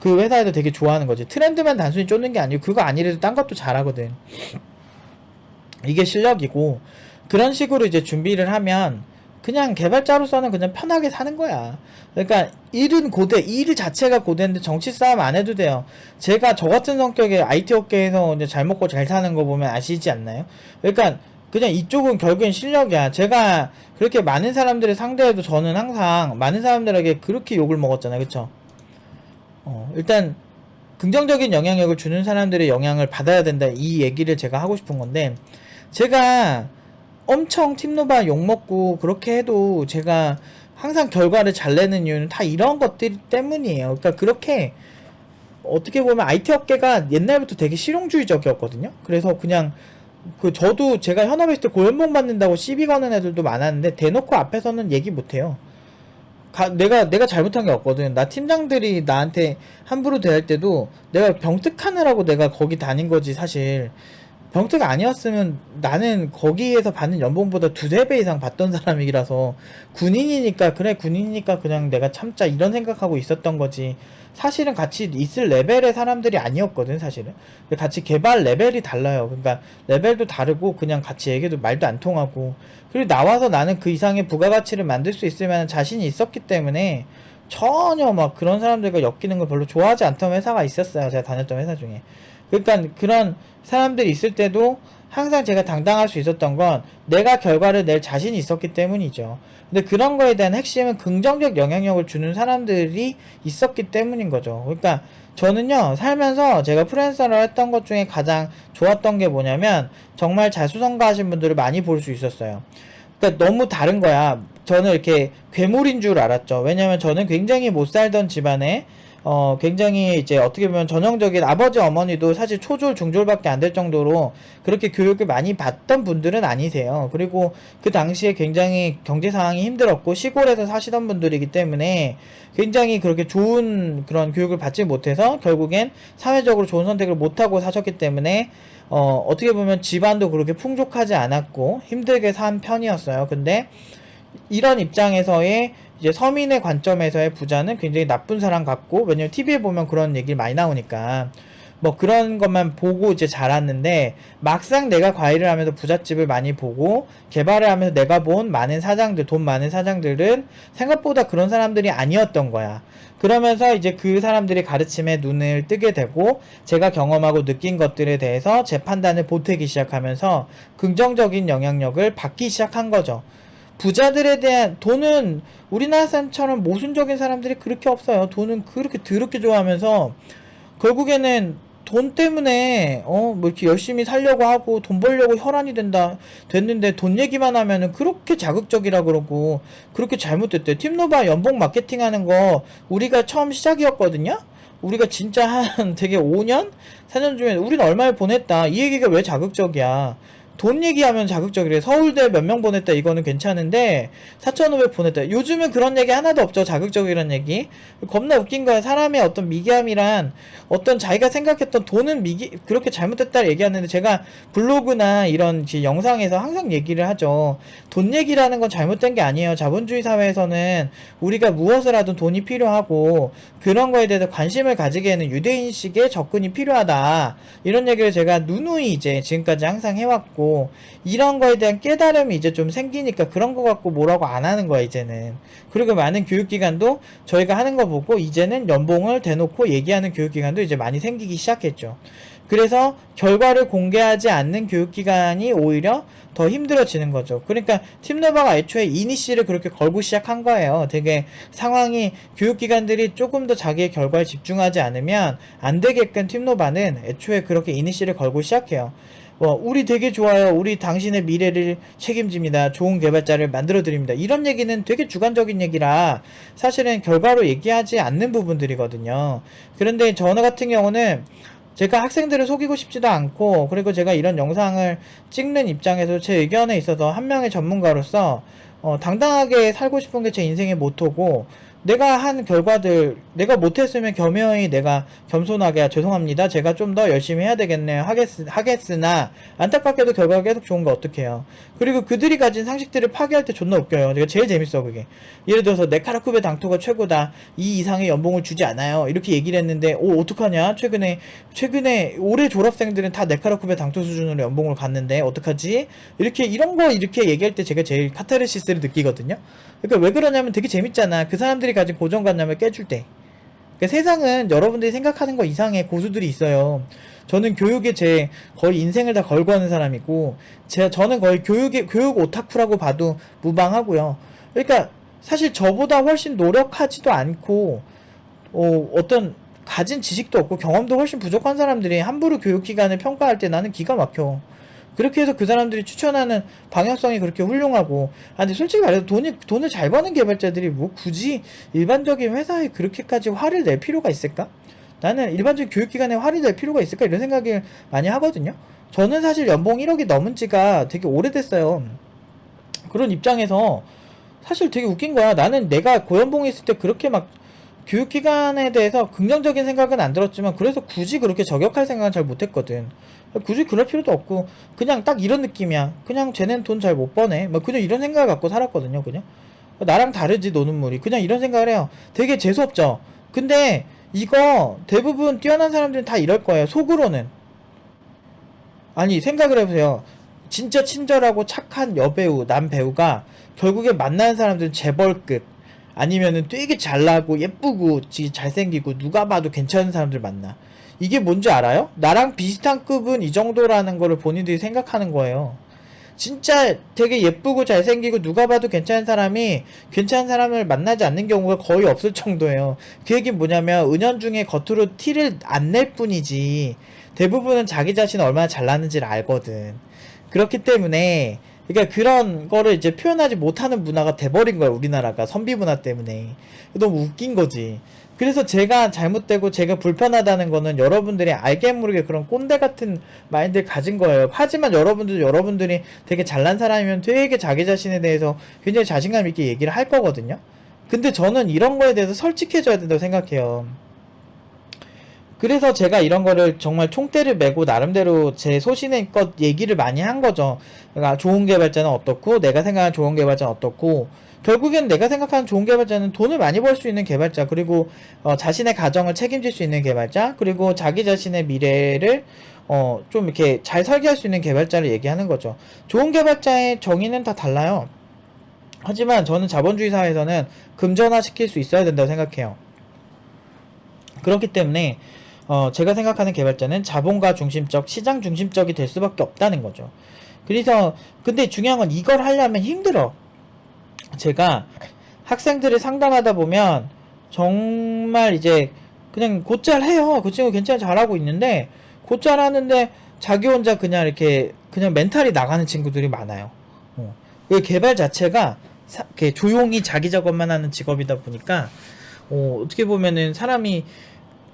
그 회사에도 되게 좋아하는 거지. 트렌드만 단순히 쫓는 게 아니고 그거 아니래도 딴 것도 잘하거든. 이게 실력이고 그런 식으로 이제 준비를 하면 그냥 개발자로서는 그냥 편하게 사는 거야. 그러니까 일은 고대, 일 자체가 고대인데 정치 싸움 안 해도 돼요. 제가 저 같은 성격의 IT 업계에서 이제 잘 먹고 잘 사는 거 보면 아시지 않나요? 그러니까 그냥 이쪽은 결국엔 실력이야. 제가 그렇게 많은 사람들을 상대해도 저는 항상 많은 사람들에게 그렇게 욕을 먹었잖아요. 그쵸? 일단 긍정적인 영향력을 주는 사람들의 영향을 받아야 된다. 이 얘기를 제가 하고 싶은 건데 제가 엄청 팀노바 욕먹고 그렇게 해도 제가 항상 결과를 잘 내는 이유는 다 이런 것들 때문이에요. 그러니까 그렇게 어떻게 보면 IT 업계가 옛날부터 되게 실용주의적이었거든요. 그래서 그냥 저도 제가 현업에 있을 때 고연봉 받는다고 시비 거는 애들도 많았는데 대놓고 앞에서는 얘기 못해요. 내가 잘못한 게 없거든. 나 팀장들이 나한테 함부로 대할 때도 내가 병특하느라고 내가 거기 다닌 거지 사실. 병특 아니었으면 나는 거기에서 받는 연봉보다 2-3배 이상 받던 사람이라서 군인이니까 그래 군인이니까 그냥 내가 참자 이런 생각하고 있었던 거지. 사실은 같이 있을 레벨의 사람들이 아니었거든 사실은. 같이 개발 레벨이 달라요. 그러니까 레벨도 다르고 그냥 같이 얘기도 말도 안 통하고 그리고 나와서 나는 그 이상의 부가가치를 만들 수 있을 만한 자신이 있었기 때문에 전혀 막 그런 사람들과 엮이는 걸 별로 좋아하지 않던 회사가 있었어요. 제가 다녔던 회사 중에. 그러니까 그런 사람들이 있을 때도 항상 제가 당당할 수 있었던 건 내가 결과를 낼 자신이 있었기 때문이죠. 근데 그런 거에 대한 핵심은 긍정적 영향력을 주는 사람들이 있었기 때문인 거죠. 그러니까 저는요 살면서 제가 프리랜서를 했던 것 중에 가장 좋았던 게 뭐냐면 정말 자수성가하신 분들을 많이 볼 수 있었어요. 그러니까 너무 다른 거야. 저는 이렇게 괴물인 줄 알았죠. 왜냐면 저는 굉장히 못 살던 집안에 굉장히 이제 어떻게 보면 전형적인 아버지 어머니도 사실 초졸 중졸밖에 안 될 정도로 그렇게 교육을 많이 받던 분들은 아니세요. 그리고 그 당시에 굉장히 경제 상황이 힘들었고 시골에서 사시던 분들이기 때문에 굉장히 그렇게 좋은 그런 교육을 받지 못해서 결국엔 사회적으로 좋은 선택을 못하고 사셨기 때문에 어떻게 보면 집안도 그렇게 풍족하지 않았고 힘들게 산 편이었어요. 근데 이런 입장에서의 이제 서민의 관점에서의 부자는 굉장히 나쁜 사람 같고 왜냐면 TV에 보면 그런 얘기 많이 나오니까 뭐 그런 것만 보고 이제 자랐는데, 막상 내가 과일을 하면서 부잣집을 많이 보고 개발을 하면서 내가 본 많은 사장들, 돈 많은 사장들은 생각보다 그런 사람들이 아니었던 거야. 그러면서 이제 그 사람들이 가르침에 눈을 뜨게 되고, 제가 경험하고 느낀 것들에 대해서 제 판단을 보태기 시작하면서 긍정적인 영향력을 받기 시작한 거죠. 부자들에 대한, 돈은 우리나라 사람처럼 모순적인 사람들이 그렇게 없어요. 돈은 그렇게 더럽게 좋아하면서 결국에는 돈 때문에 뭐 이렇게 열심히 살려고 하고 돈 벌려고 혈안이 됐는데, 돈 얘기만 하면은 그렇게 자극적이라 그러고 그렇게 잘못됐대. 팀노바 연봉 마케팅 하는 거 우리가 처음 시작이었거든요. 우리가 진짜 한 되게 5년? 4년 중에 우린 얼마를 보냈다, 이 얘기가 왜 자극적이야? 돈 얘기하면 자극적이래. 서울대 몇 명 보냈다, 이거는 괜찮은데 4,500 보냈다, 요즘은 그런 얘기 하나도 없죠. 자극적이란 얘기. 겁나 웃긴 거야. 사람의 어떤 미개함이란, 어떤 자기가 생각했던 돈은 그렇게 잘못됐다 얘기하는데, 제가 블로그나 이런 영상에서 항상 얘기를 하죠. 돈 얘기라는 건 잘못된 게 아니에요. 자본주의 사회에서는 우리가 무엇을 하든 돈이 필요하고, 그런 거에 대해서 관심을 가지기에는 유대인식의 접근이 필요하다, 이런 얘기를 제가 누누이 이제 지금까지 항상 해왔고, 이런 거에 대한 깨달음이 이제 좀 생기니까 그런 거 갖고 뭐라고 안 하는 거야 이제는. 그리고 많은 교육기관도 저희가 하는 거 보고 이제는 연봉을 대놓고 얘기하는 교육기관도 이제 많이 생기기 시작했죠. 그래서 결과를 공개하지 않는 교육기관이 오히려 더 힘들어지는 거죠. 그러니까 팀노바가 애초에 이니시를 그렇게 걸고 시작한 거예요. 되게 상황이, 교육기관들이 조금 더 자기의 결과에 집중하지 않으면 안 되게끔 팀노바는 애초에 그렇게 이니시를 걸고 시작해요. 우리 되게 좋아요. 우리 당신의 미래를 책임집니다. 좋은 개발자를 만들어드립니다. 이런 얘기는 되게 주관적인 얘기라 사실은 결과로 얘기하지 않는 부분들이거든요. 그런데 저 같은 경우는 제가 학생들을 속이고 싶지도 않고, 그리고 제가 이런 영상을 찍는 입장에서 제 의견에 있어서 한 명의 전문가로서 당당하게 살고 싶은 게 제 인생의 모토고, 내가 한 결과들, 내가 못했으면 겸허히 내가 겸손하게 죄송합니다, 제가 좀 더 열심히 해야 되겠네요 하겠으나, 안타깝게도 결과가 계속 좋은 거 어떡해요. 그리고 그들이 가진 상식들을 파괴할 때 존나 웃겨요. 내가 제일 재밌어 그게. 예를 들어서 네카라쿠베 당토가 최고다, 이 이상의 연봉을 주지 않아요, 이렇게 얘기를 했는데 어떡하냐, 최근에 올해 졸업생들은 다 네카라쿠베 당토 수준으로 연봉을 갔는데 어떡하지, 이렇게 얘기할 때 제가 제일 카타르시스를 느끼거든요. 그러니까 왜 그러냐면 되게 재밌잖아. 그 사람들이 가진 고정관념을 깨줄 때. 그러니까 세상은 여러분들이 생각하는 거 이상의 고수들이 있어요. 저는 교육에 제 거의 인생을 다 걸고 하는 사람이고, 저는 거의 교육 오타쿠라고 봐도 무방하고요. 그러니까 사실 저보다 훨씬 노력하지도 않고, 어떤 가진 지식도 없고 경험도 훨씬 부족한 사람들이 함부로 교육기관을 평가할 때 나는 기가 막혀. 그렇게 해서 그 사람들이 추천하는 방향성이 그렇게 훌륭하고, 근데 솔직히 말해서 돈을 잘 버는 개발자들이 뭐 굳이 일반적인 회사에 그렇게까지 화를 낼 필요가 있을까? 나는 일반적인 교육기관에 화를 낼 필요가 있을까? 이런 생각을 많이 하거든요. 저는 사실 연봉 1억이 넘은 지가 되게 오래됐어요. 그런 입장에서 사실 되게 웃긴 거야. 나는 내가 고연봉에 있을 때 그렇게 막 교육기관에 대해서 긍정적인 생각은 안 들었지만, 그래서 굳이 그렇게 저격할 생각은 잘 못했거든. 굳이 그럴 필요도 없고, 그냥 딱 이런 느낌이야. 그냥 쟤는 돈 잘 못 버네, 뭐 그냥 이런 생각을 갖고 살았거든요. 그냥 나랑 다르지 노는 물이, 그냥 이런 생각을 해요. 되게 재수없죠. 근데 이거 대부분 뛰어난 사람들은 다 이럴 거예요, 속으로는. 아니 생각을 해보세요. 진짜 친절하고 착한 여배우, 남배우가 결국에 만나는 사람들은 재벌급, 아니면은 되게 잘나고 예쁘고 잘생기고 누가 봐도 괜찮은 사람들 만나. 이게 뭔지 알아요? 나랑 비슷한 급은 이 정도라는 거를 본인들이 생각하는 거예요. 진짜 되게 예쁘고 잘생기고 누가 봐도 괜찮은 사람이 괜찮은 사람을 만나지 않는 경우가 거의 없을 정도예요. 그 얘기는 뭐냐면, 은연중에 겉으로 티를 안 낼 뿐이지 대부분은 자기 자신이 얼마나 잘나는지를 알거든. 그렇기 때문에, 그러니까 그런 거를 이제 표현하지 못하는 문화가 돼버린 거야, 우리나라가. 선비 문화 때문에. 너무 웃긴 거지. 그래서 제가 잘못되고 제가 불편하다는 거는 여러분들이 알게 모르게 그런 꼰대 같은 마인드를 가진 거예요. 하지만 여러분들이 되게 잘난 사람이면 되게 자기 자신에 대해서 굉장히 자신감 있게 얘기를 할 거거든요. 근데 저는 이런 거에 대해서 솔직해져야 된다고 생각해요. 그래서 제가 이런 거를 정말 총대를 메고 나름대로 제 소신의껏 얘기를 많이 한 거죠. 그러니까 좋은 개발자는 어떻고, 내가 생각하는 좋은 개발자는 어떻고, 결국엔 내가 생각하는 좋은 개발자는 돈을 많이 벌 수 있는 개발자, 그리고 자신의 가정을 책임질 수 있는 개발자, 그리고 자기 자신의 미래를 좀 이렇게 잘 설계할 수 있는 개발자를 얘기하는 거죠. 좋은 개발자의 정의는 다 달라요. 하지만 저는 자본주의 사회에서는 금전화 시킬 수 있어야 된다고 생각해요. 그렇기 때문에 제가 생각하는 개발자는 자본가 중심적, 시장 중심적이 될 수밖에 없다는 거죠. 그래서 근데 중요한 건 이걸 하려면 힘들어. 제가 학생들을 상담하다 보면 정말 이제 그냥 곧잘 해요. 그 친구 괜찮아 잘하고 있는데 곧잘 하는데 자기 혼자 그냥 이렇게 그냥 멘탈이 나가는 친구들이 많아요. 그 개발 자체가 이렇게 조용히 자기 작업만 하는 직업이다 보니까 어떻게 보면은 사람이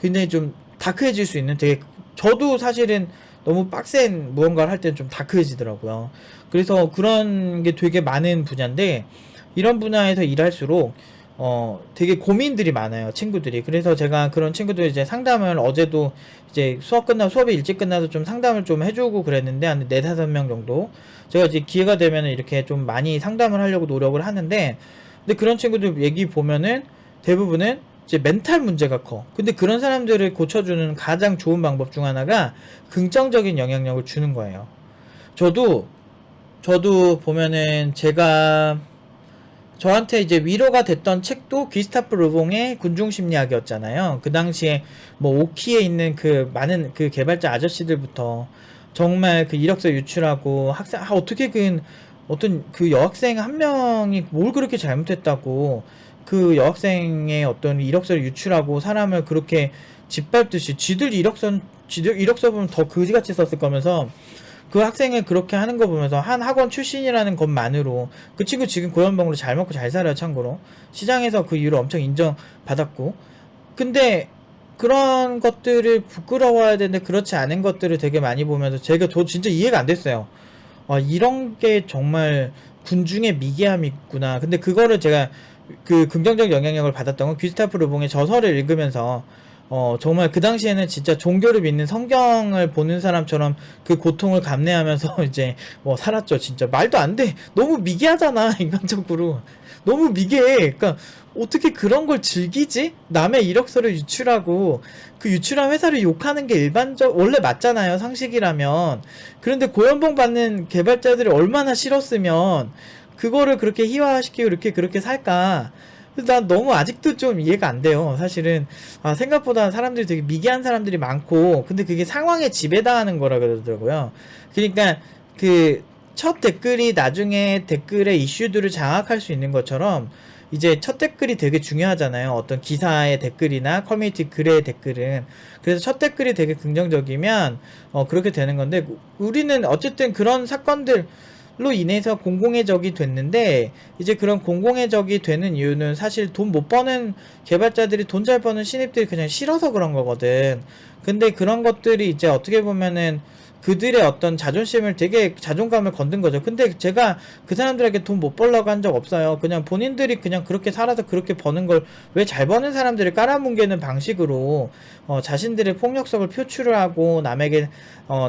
굉장히 좀 다크해질 수 있는, 되게 저도 사실은 너무 빡센 무언가를 할 때는 좀 다크해지더라고요. 그래서 그런 게 되게 많은 분야인데 이런 분야에서 일할수록 되게 고민들이 많아요, 친구들이. 그래서 제가 그런 친구들 이제 상담을 어제도 이제 수업이 일찍 끝나서 좀 상담을 좀 해주고 그랬는데 한 4, 5명 정도 제가 이제 기회가 되면 이렇게 좀 많이 상담을 하려고 노력을 하는데, 근데 그런 친구들 얘기 보면은 대부분은 이제 멘탈 문제가 커. 근데 그런 사람들을 고쳐주는 가장 좋은 방법 중 하나가 긍정적인 영향력을 주는 거예요. 저도 보면은 저한테 이제 위로가 됐던 책도 귀스타프 르봉의 군중심리학이었잖아요. 그 당시에 뭐 오키에 있는 그 많은 그 개발자 아저씨들부터 정말 그 이력서 유출하고 어떻게 어떤 그 여학생 한 명이 뭘 그렇게 잘못했다고 그 여학생의 어떤 이력서를 유출하고 사람을 그렇게 짓밟듯이 지들 이력서 보면 더 그지같이 썼을 거면서 그 학생을 그렇게 하는 거 보면서 한 학원 출신이라는 것만으로 그 친구 지금 고연봉으로 잘 먹고 잘 살아요. 참고로 시장에서 그 이유를 엄청 인정받았고, 근데 그런 것들을 부끄러워야 되는데 그렇지 않은 것들을 되게 많이 보면서 제가 진짜 이해가 안 됐어요. 이런 게 정말 군중의 미개함이 있구나. 근데 그거를 제가 그 긍정적 영향력을 받았던 건 귀스타프 르봉의 저서를 읽으면서 정말 그 당시에는 진짜 종교를 믿는 성경을 보는 사람처럼 그 고통을 감내하면서 이제 살았죠. 진짜 말도 안 돼. 너무 미개하잖아, 인간적으로. 너무 미개해. 그러니까 어떻게 그런 걸 즐기지? 남의 이력서를 유출하고 그 유출한 회사를 욕하는 게 원래 맞잖아요, 상식이라면. 그런데 고연봉 받는 개발자들이 얼마나 싫었으면 그거를 그렇게 희화화시키고 그렇게 살까? 난 너무 아직도 좀 이해가 안 돼요. 사실은 생각보다 사람들이 되게 미개한 사람들이 많고, 근데 그게 상황에 지배당하는 거라 그러더라고요. 그러니까 그 첫 댓글이 나중에 댓글의 이슈들을 장악할 수 있는 것처럼 이제 첫 댓글이 되게 중요하잖아요. 어떤 기사의 댓글이나 커뮤니티 글의 댓글은. 그래서 첫 댓글이 되게 긍정적이면 그렇게 되는 건데, 우리는 어쨌든 그런 사건들 로 인해서 공공의 적이 됐는데, 이제 그런 공공의 적이 되는 이유는 사실 돈 못 버는 개발자들이, 돈 잘 버는 신입들이 그냥 싫어서 그런 거거든. 근데 그런 것들이 이제 어떻게 보면은 그들의 어떤 자존감을 건든 거죠. 근데 제가 그 사람들에게 돈 못 벌려고 한 적 없어요. 그냥 본인들이 그냥 그렇게 살아서 그렇게 버는 걸 왜 잘 버는 사람들을 깔아뭉개는 방식으로 자신들의 폭력성을 표출을 하고 남에게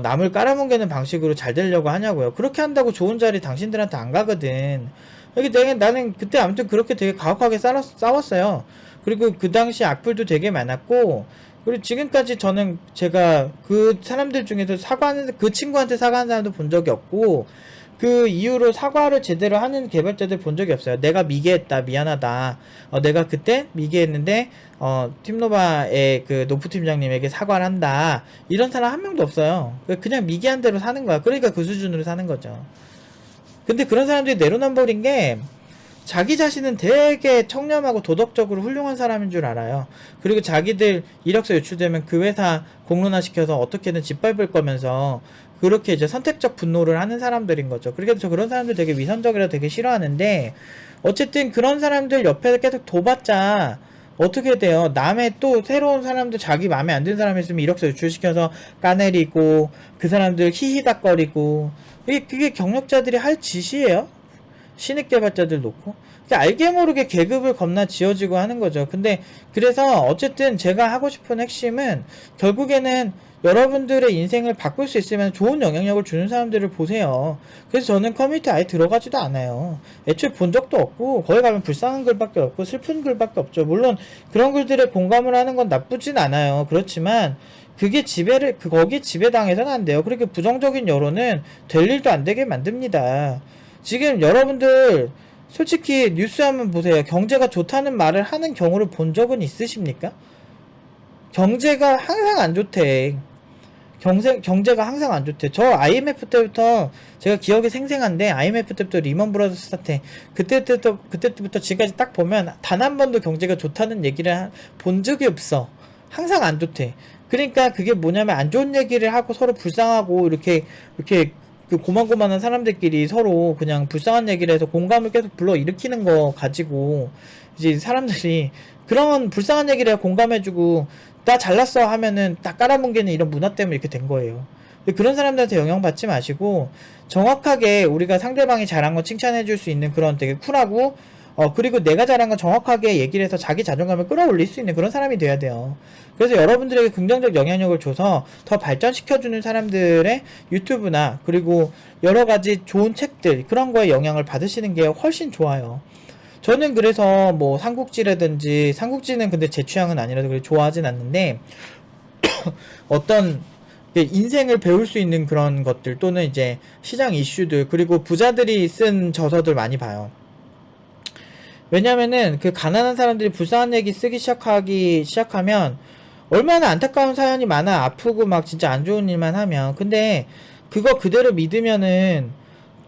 남을 깔아뭉개는 방식으로 잘 되려고 하냐고요. 그렇게 한다고 좋은 자리 당신들한테 안 가거든. 나는 그때 아무튼 그렇게 되게 가혹하게 싸웠어요. 그리고 그 당시 악플도 되게 많았고, 그리고 지금까지 제가 그 사람들 중에서 그 친구한테 사과하는 사람도 본 적이 없고, 그 이후로 사과를 제대로 하는 개발자들 본 적이 없어요. 내가 미개했다, 미안하다. 내가 그때 미개했는데, 팀노바의 그 노프 팀장님에게 사과를 한다. 이런 사람 한 명도 없어요. 그냥 미개한 대로 사는 거야. 그러니까 그 수준으로 사는 거죠. 근데 그런 사람들이 내로남불인 게, 자기 자신은 되게 청렴하고 도덕적으로 훌륭한 사람인 줄 알아요. 그리고 자기들 이력서 유출되면 그 회사 공론화시켜서 어떻게든 짓밟을 거면서 그렇게 이제 선택적 분노를 하는 사람들인 거죠. 그래서 저 그런 사람들 되게 위선적이라 되게 싫어하는데, 어쨌든 그런 사람들 옆에 계속 둬봤자 어떻게 돼요? 남의 또 새로운 사람들, 자기 마음에 안 드는 사람 있으면 이력서 유출시켜서 까내리고 그 사람들 히히닥거리고, 그게 경력자들이 할 짓이에요. 신입 개발자들 놓고 알게 모르게 계급을 겁나 지어지고 하는 거죠. 근데 그래서 어쨌든 제가 하고 싶은 핵심은 결국에는 여러분들의 인생을 바꿀 수 있으면 좋은 영향력을 주는 사람들을 보세요. 그래서 저는 커뮤니티 아예 들어가지도 않아요. 애초에 본 적도 없고 거기 가면 불쌍한 글밖에 없고 슬픈 글밖에 없죠. 물론 그런 글들에 공감을 하는 건 나쁘진 않아요. 그렇지만 그게 거기에 지배당해서는 안 돼요. 그렇게 부정적인 여론은 될 일도 안 되게 만듭니다. 지금 여러분들 솔직히 뉴스 한번 보세요. 경제가 좋다는 말을 하는 경우를 본 적은 있으십니까? 경제가 항상 안 좋대. 경제가 항상 안 좋대. 저 IMF 때부터 제가 기억이 생생한데 IMF 때부터 리먼 브라더스 사태 그때부터 지금까지 딱 보면 단 한 번도 경제가 좋다는 얘기를 본 적이 없어. 항상 안 좋대. 그러니까 그게 뭐냐면 안 좋은 얘기를 하고 서로 불쌍하고 이렇게 그 고만고만한 사람들끼리 서로 그냥 불쌍한 얘기를 해서 공감을 계속 불러일으키는 거 가지고 이제 사람들이 그런 불쌍한 얘기를 공감해주고 나 잘났어 하면은 딱 깔아뭉개는 이런 문화 때문에 이렇게 된 거예요. 그런 사람들한테 영향받지 마시고 정확하게 우리가 상대방이 잘한 거 칭찬해줄 수 있는 그런 되게 쿨하고 그리고 내가 잘한 건 정확하게 얘기를 해서 자기 자존감을 끌어올릴 수 있는 그런 사람이 돼야 돼요. 그래서 여러분들에게 긍정적 영향력을 줘서 더 발전시켜주는 사람들의 유튜브나 그리고 여러가지 좋은 책들 그런 거에 영향을 받으시는 게 훨씬 좋아요. 저는 그래서 뭐 삼국지는 근데 제 취향은 아니라서 그래 좋아하진 않는데 어떤 인생을 배울 수 있는 그런 것들 또는 이제 시장 이슈들 그리고 부자들이 쓴 저서들 많이 봐요. 왜냐면은 그 가난한 사람들이 불쌍한 얘기 쓰기 시작하면 얼마나 안타까운 사연이 많아. 아프고 막 진짜 안 좋은 일만 하면. 근데 그거 그대로 믿으면은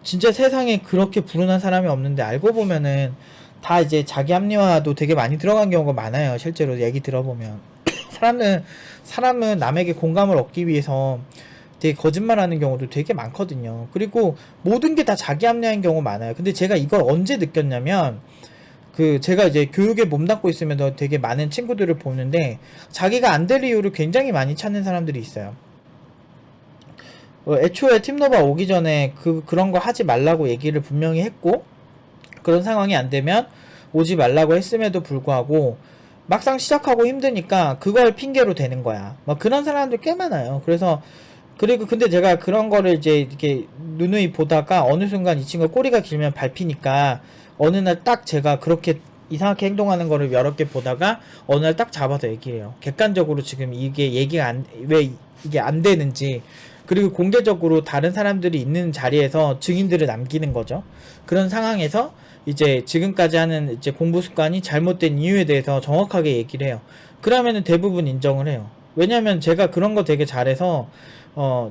진짜 세상에 그렇게 불운한 사람이 없는데 알고 보면은 다 이제 자기 합리화도 되게 많이 들어간 경우가 많아요. 실제로 얘기 들어보면 사람은 남에게 공감을 얻기 위해서 되게 거짓말하는 경우도 되게 많거든요. 그리고 모든 게 다 자기 합리화인 경우 많아요. 근데 제가 이걸 언제 느꼈냐면 제가 이제 교육에 몸담고 있으면서 되게 많은 친구들을 보는데 자기가 안 될 이유를 굉장히 많이 찾는 사람들이 있어요. 애초에 팀노바 오기 전에 그런 거 하지 말라고 얘기를 분명히 했고 그런 상황이 안 되면 오지 말라고 했음에도 불구하고 막상 시작하고 힘드니까 그걸 핑계로 대는 거야. 막 그런 사람들 꽤 많아요. 그리고 근데 제가 그런 거를 이제 이렇게 누누이 보다가 어느 순간 이 친구가 꼬리가 길면 밟히니까 어느 날 딱 제가 그렇게 이상하게 행동하는 거를 여러 개 보다가 어느 날 딱 잡아서 얘기를 해요. 객관적으로 지금 이게 얘기가 왜 이게 안 되는지 그리고 공개적으로 다른 사람들이 있는 자리에서 증인들을 남기는 거죠. 그런 상황에서 이제 지금까지 하는 이제 공부 습관이 잘못된 이유에 대해서 정확하게 얘기를 해요. 그러면은 대부분 인정을 해요. 왜냐면 제가 그런 거 되게 잘해서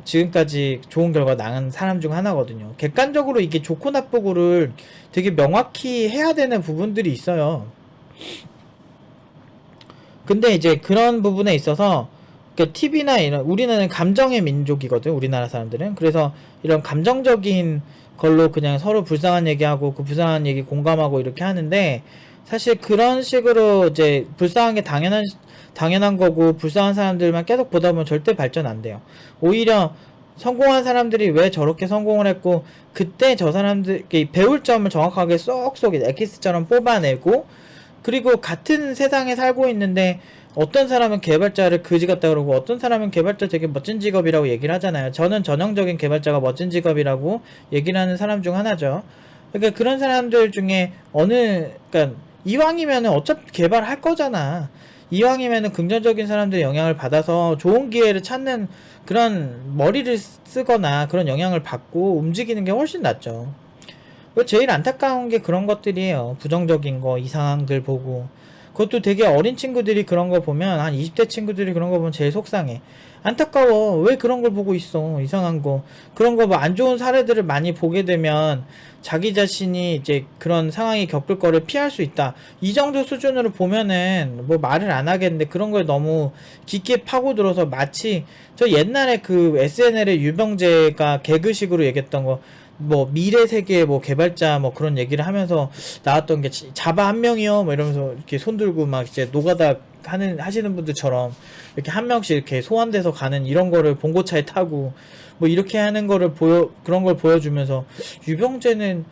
지금까지 좋은 결과 나간 사람 중 하나거든요. 객관적으로 이게 좋고 나쁘고를 되게 명확히 해야 되는 부분들이 있어요. 근데 이제 그런 부분에 있어서 그러니까 TV나 이런 우리는 감정의 민족이거든. 우리나라 사람들은. 그래서 이런 감정적인 걸로 그냥 서로 불쌍한 얘기하고 그 불쌍한 얘기 공감하고 이렇게 하는데 사실 그런 식으로 이제 불쌍한 게 당연한 거고 불쌍한 사람들만 계속 보다 보면 절대 발전 안 돼요. 오히려 성공한 사람들이 왜 저렇게 성공을 했고 그때 저 사람들 배울 점을 정확하게 쏙쏙 엑기스처럼 뽑아내고 그리고 같은 세상에 살고 있는데 어떤 사람은 개발자를 그지 같다 그러고 어떤 사람은 개발자 되게 멋진 직업이라고 얘기를 하잖아요. 저는 전형적인 개발자가 멋진 직업이라고 얘기를 하는 사람 중 하나죠. 그러니까 그런 사람들 중에 그러니까 이왕이면은 어차피 개발할 거잖아. 이왕이면은 긍정적인 사람들의 영향을 받아서 좋은 기회를 찾는 그런 머리를 쓰거나 그런 영향을 받고 움직이는 게 훨씬 낫죠. 제일 안타까운 게 그런 것들이에요. 부정적인 거, 이상한 글 보고. 그것도 되게 어린 친구들이 그런 거 보면, 한 20대 친구들이 그런 거 보면 제일 속상해. 안타까워. 왜 그런 걸 보고 있어. 이상한 거. 그런 거 뭐 안 좋은 사례들을 많이 보게 되면 자기 자신이 이제 그런 상황이 겪을 거를 피할 수 있다. 이 정도 수준으로 보면은 뭐 말을 안 하겠는데 그런 걸 너무 깊게 파고들어서 마치 저 옛날에 그 SNL의 유병재가 개그식으로 얘기했던 거 뭐 미래 세계 뭐 개발자 뭐 그런 얘기를 하면서 나왔던 게 자바 한 명이요 뭐 이러면서 이렇게 손 들고 막 이제 노가다 하시는 분들처럼 이렇게 한 명씩 이렇게 소환돼서 가는 이런 거를 봉고차에 타고 뭐 이렇게 하는 거를 그런 걸 보여주면서 유병재는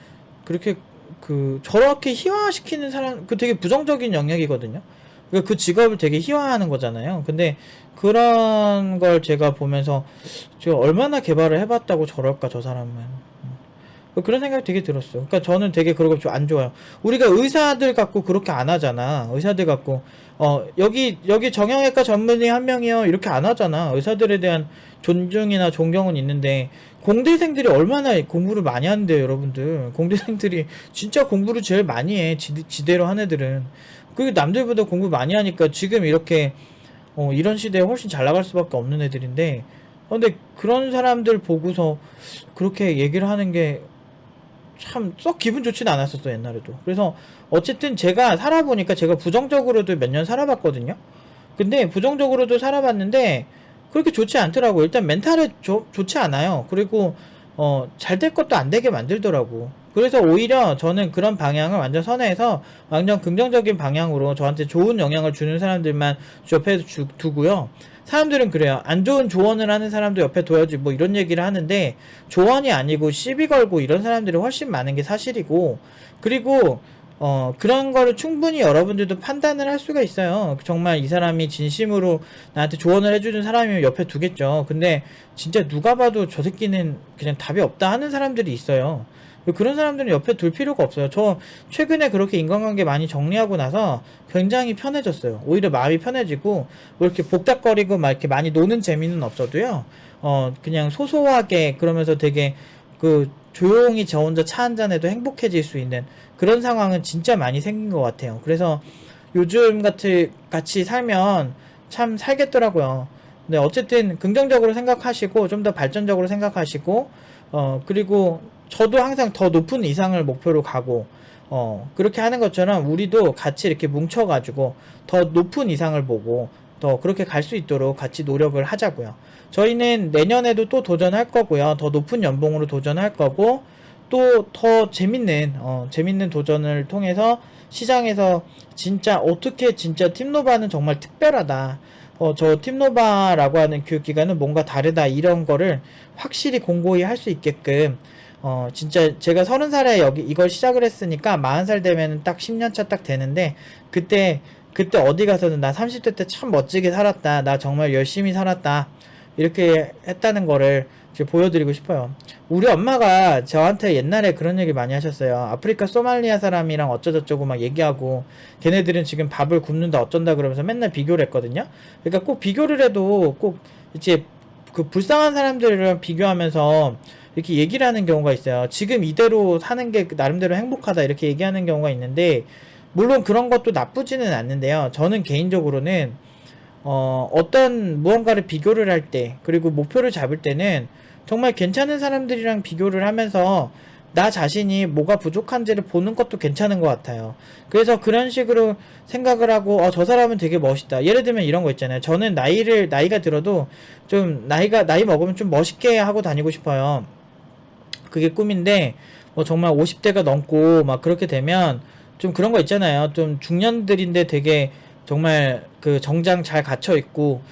그렇게 그 저렇게 희화시키는 사람 그 되게 부정적인 영역이거든요. 그러니까 그 직업을 되게 희화화하는 거잖아요. 근데 그런 걸 제가 보면서 제가 얼마나 개발을 해봤다고 저럴까 저 사람은. 그런 생각이 되게 들었어요. 그러니까 저는 되게 그런 거 좀 안 좋아요. 우리가 의사들 갖고 그렇게 안 하잖아. 의사들 갖고 여기 정형외과 전문의 한 명이요 이렇게 안 하잖아. 의사들에 대한 존중이나 존경은 있는데 공대생들이 얼마나 공부를 많이 하는데요, 여러분들. 공대생들이 진짜 공부를 제일 많이 해. 지대로 한 애들은. 그리고 남들보다 공부 많이 하니까 지금 이렇게 이런 시대에 훨씬 잘 나갈 수밖에 없는 애들인데 근데 그런 사람들 보고서 그렇게 얘기를 하는 게 참 썩 기분 좋지는 않았었어 옛날에도. 그래서 어쨌든 제가 살아보니까 제가 부정적으로도 몇 년 살아봤거든요. 근데 부정적으로도 살아봤는데 그렇게 좋지 않더라고. 일단 멘탈에 좋지 않아요. 그리고 잘 될 것도 안 되게 만들더라고. 그래서 오히려 저는 그런 방향을 완전 선회해서 완전 긍정적인 방향으로 저한테 좋은 영향을 주는 사람들만 옆에 두고요. 사람들은 그래요. 안 좋은 조언을 하는 사람도 옆에 둬야지 뭐 이런 얘기를 하는데 조언이 아니고 시비 걸고 이런 사람들이 훨씬 많은 게 사실이고 그리고 그런 거를 충분히 여러분들도 판단을 할 수가 있어요. 정말 이 사람이 진심으로 나한테 조언을 해주는 사람이면 옆에 두겠죠. 근데 진짜 누가 봐도 저 새끼는 그냥 답이 없다 하는 사람들이 있어요. 그런 사람들은 옆에 둘 필요가 없어요. 저 최근에 그렇게 인간관계 많이 정리하고 나서 굉장히 편해졌어요. 오히려 마음이 편해지고 뭐 이렇게 복닥거리고 막 이렇게 많이 노는 재미는 없어도요. 그냥 소소하게 그러면서 되게 그 조용히 저 혼자 차 한잔해도 행복해질 수 있는 그런 상황은 진짜 많이 생긴 것 같아요. 그래서 요즘 같이 살면 참 살겠더라고요. 근데 어쨌든 긍정적으로 생각하시고 좀 더 발전적으로 생각하시고 그리고 저도 항상 더 높은 이상을 목표로 가고 그렇게 하는 것처럼 우리도 같이 이렇게 뭉쳐가지고 더 높은 이상을 보고 더 그렇게 갈 수 있도록 같이 노력을 하자고요. 저희는 내년에도 또 도전할 거고요. 더 높은 연봉으로 도전할 거고 또 더 재밌는 도전을 통해서 시장에서 진짜 어떻게 진짜 팀노바는 정말 특별하다. 저 팀노바라고 하는 교육기관은 뭔가 다르다. 이런 거를 확실히 공고히 할 수 있게끔 진짜 제가 30살에 여기 이걸 시작을 했으니까 40살 되면 딱 10년차 딱 되는데 그때 어디 가서는 나 30대 때 참 멋지게 살았다. 나 정말 열심히 살았다. 이렇게 했다는 거를 이제 보여드리고 싶어요. 우리 엄마가 저한테 옛날에 그런 얘기 많이 하셨어요. 아프리카 소말리아 사람이랑 어쩌저쩌고 막 얘기하고 걔네들은 지금 밥을 굶는다 어쩐다 그러면서 맨날 비교를 했거든요. 그러니까 꼭 비교를 해도 꼭 이제 그 불쌍한 사람들이랑 비교하면서 이렇게 얘기를 하는 경우가 있어요. 지금 이대로 사는 게 나름대로 행복하다 이렇게 얘기하는 경우가 있는데 물론 그런 것도 나쁘지는 않는데요. 저는 개인적으로는 어떤 무언가를 비교를 할 때 그리고 목표를 잡을 때는 정말 괜찮은 사람들이랑 비교를 하면서 나 자신이 뭐가 부족한지를 보는 것도 괜찮은 것 같아요. 그래서 그런 식으로 생각을 하고 저 사람은 되게 멋있다. 예를 들면 이런 거 있잖아요. 저는 나이가 들어도 좀 나이 먹으면 좀 멋있게 하고 다니고 싶어요. 그게 꿈인데 정말 50대가 넘고 막 그렇게 되면 좀 그런 거 있잖아요. 좀 중년들인데 되게 정말 그 정장 잘 갖춰 있고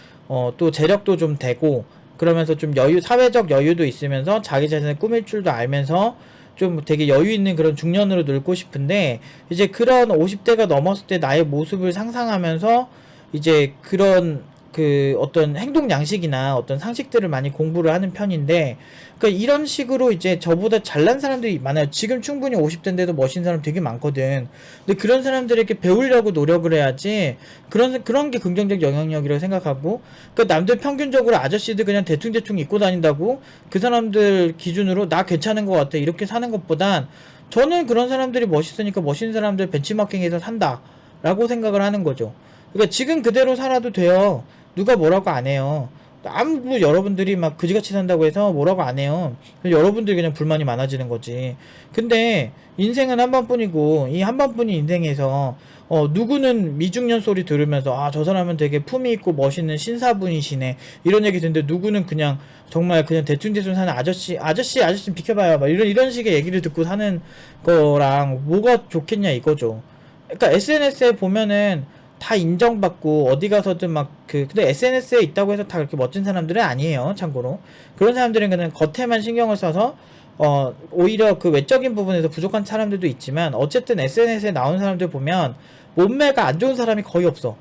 또 재력도 좀 되고 그러면서 좀 사회적 여유도 있으면서 자기 자신을 꾸밀 줄도 알면서 좀 되게 여유 있는 그런 중년으로 늙고 싶은데 이제 그런 50대가 넘었을 때 나의 모습을 상상하면서 이제 그런 그 어떤 행동 양식이나 어떤 상식들을 많이 공부를 하는 편인데 그러니까 이런 식으로 이제 저보다 잘난 사람들이 많아요. 지금 충분히 50대인데도 멋있는 사람 되게 많거든. 근데 그런 사람들에게 배우려고 노력을 해야지 그런 게 긍정적 영향력이라고 생각하고 그러니까 남들 평균적으로 아저씨들 그냥 대충 입고 다닌다고 그 사람들 기준으로 나 괜찮은 것 같아 이렇게 사는 것보단 저는 그런 사람들이 멋있으니까 멋있는 사람들 벤치마킹해서 산다 라고 생각을 하는 거죠. 그러니까 지금 그대로 살아도 돼요. 누가 뭐라고 안 해요. 아무 여러분들이 막 그지같이 산다고 해서 뭐라고 안 해요. 여러분들이 그냥 불만이 많아지는 거지. 근데 인생은 한 번뿐이고 이 한 번뿐인 인생에서 누구는 미중년 소리 들으면서 저 사람은 되게 품위 있고 멋있는 신사분이시네 이런 얘기 듣는데 누구는 그냥 정말 그냥 대충 사는 아저씨 좀 비켜봐요 막 이런 식의 얘기를 듣고 사는 거랑 뭐가 좋겠냐 이거죠. 그러니까 SNS에 보면은 다 인정받고 어디 가서든 근데 SNS에 있다고 해서 다 그렇게 멋진 사람들은 아니에요. 참고로 그런 사람들은 그냥 겉에만 신경을 써서 오히려 그 외적인 부분에서 부족한 사람들도 있지만 어쨌든 SNS에 나오는 사람들 보면 몸매가 안 좋은 사람이 거의 없어.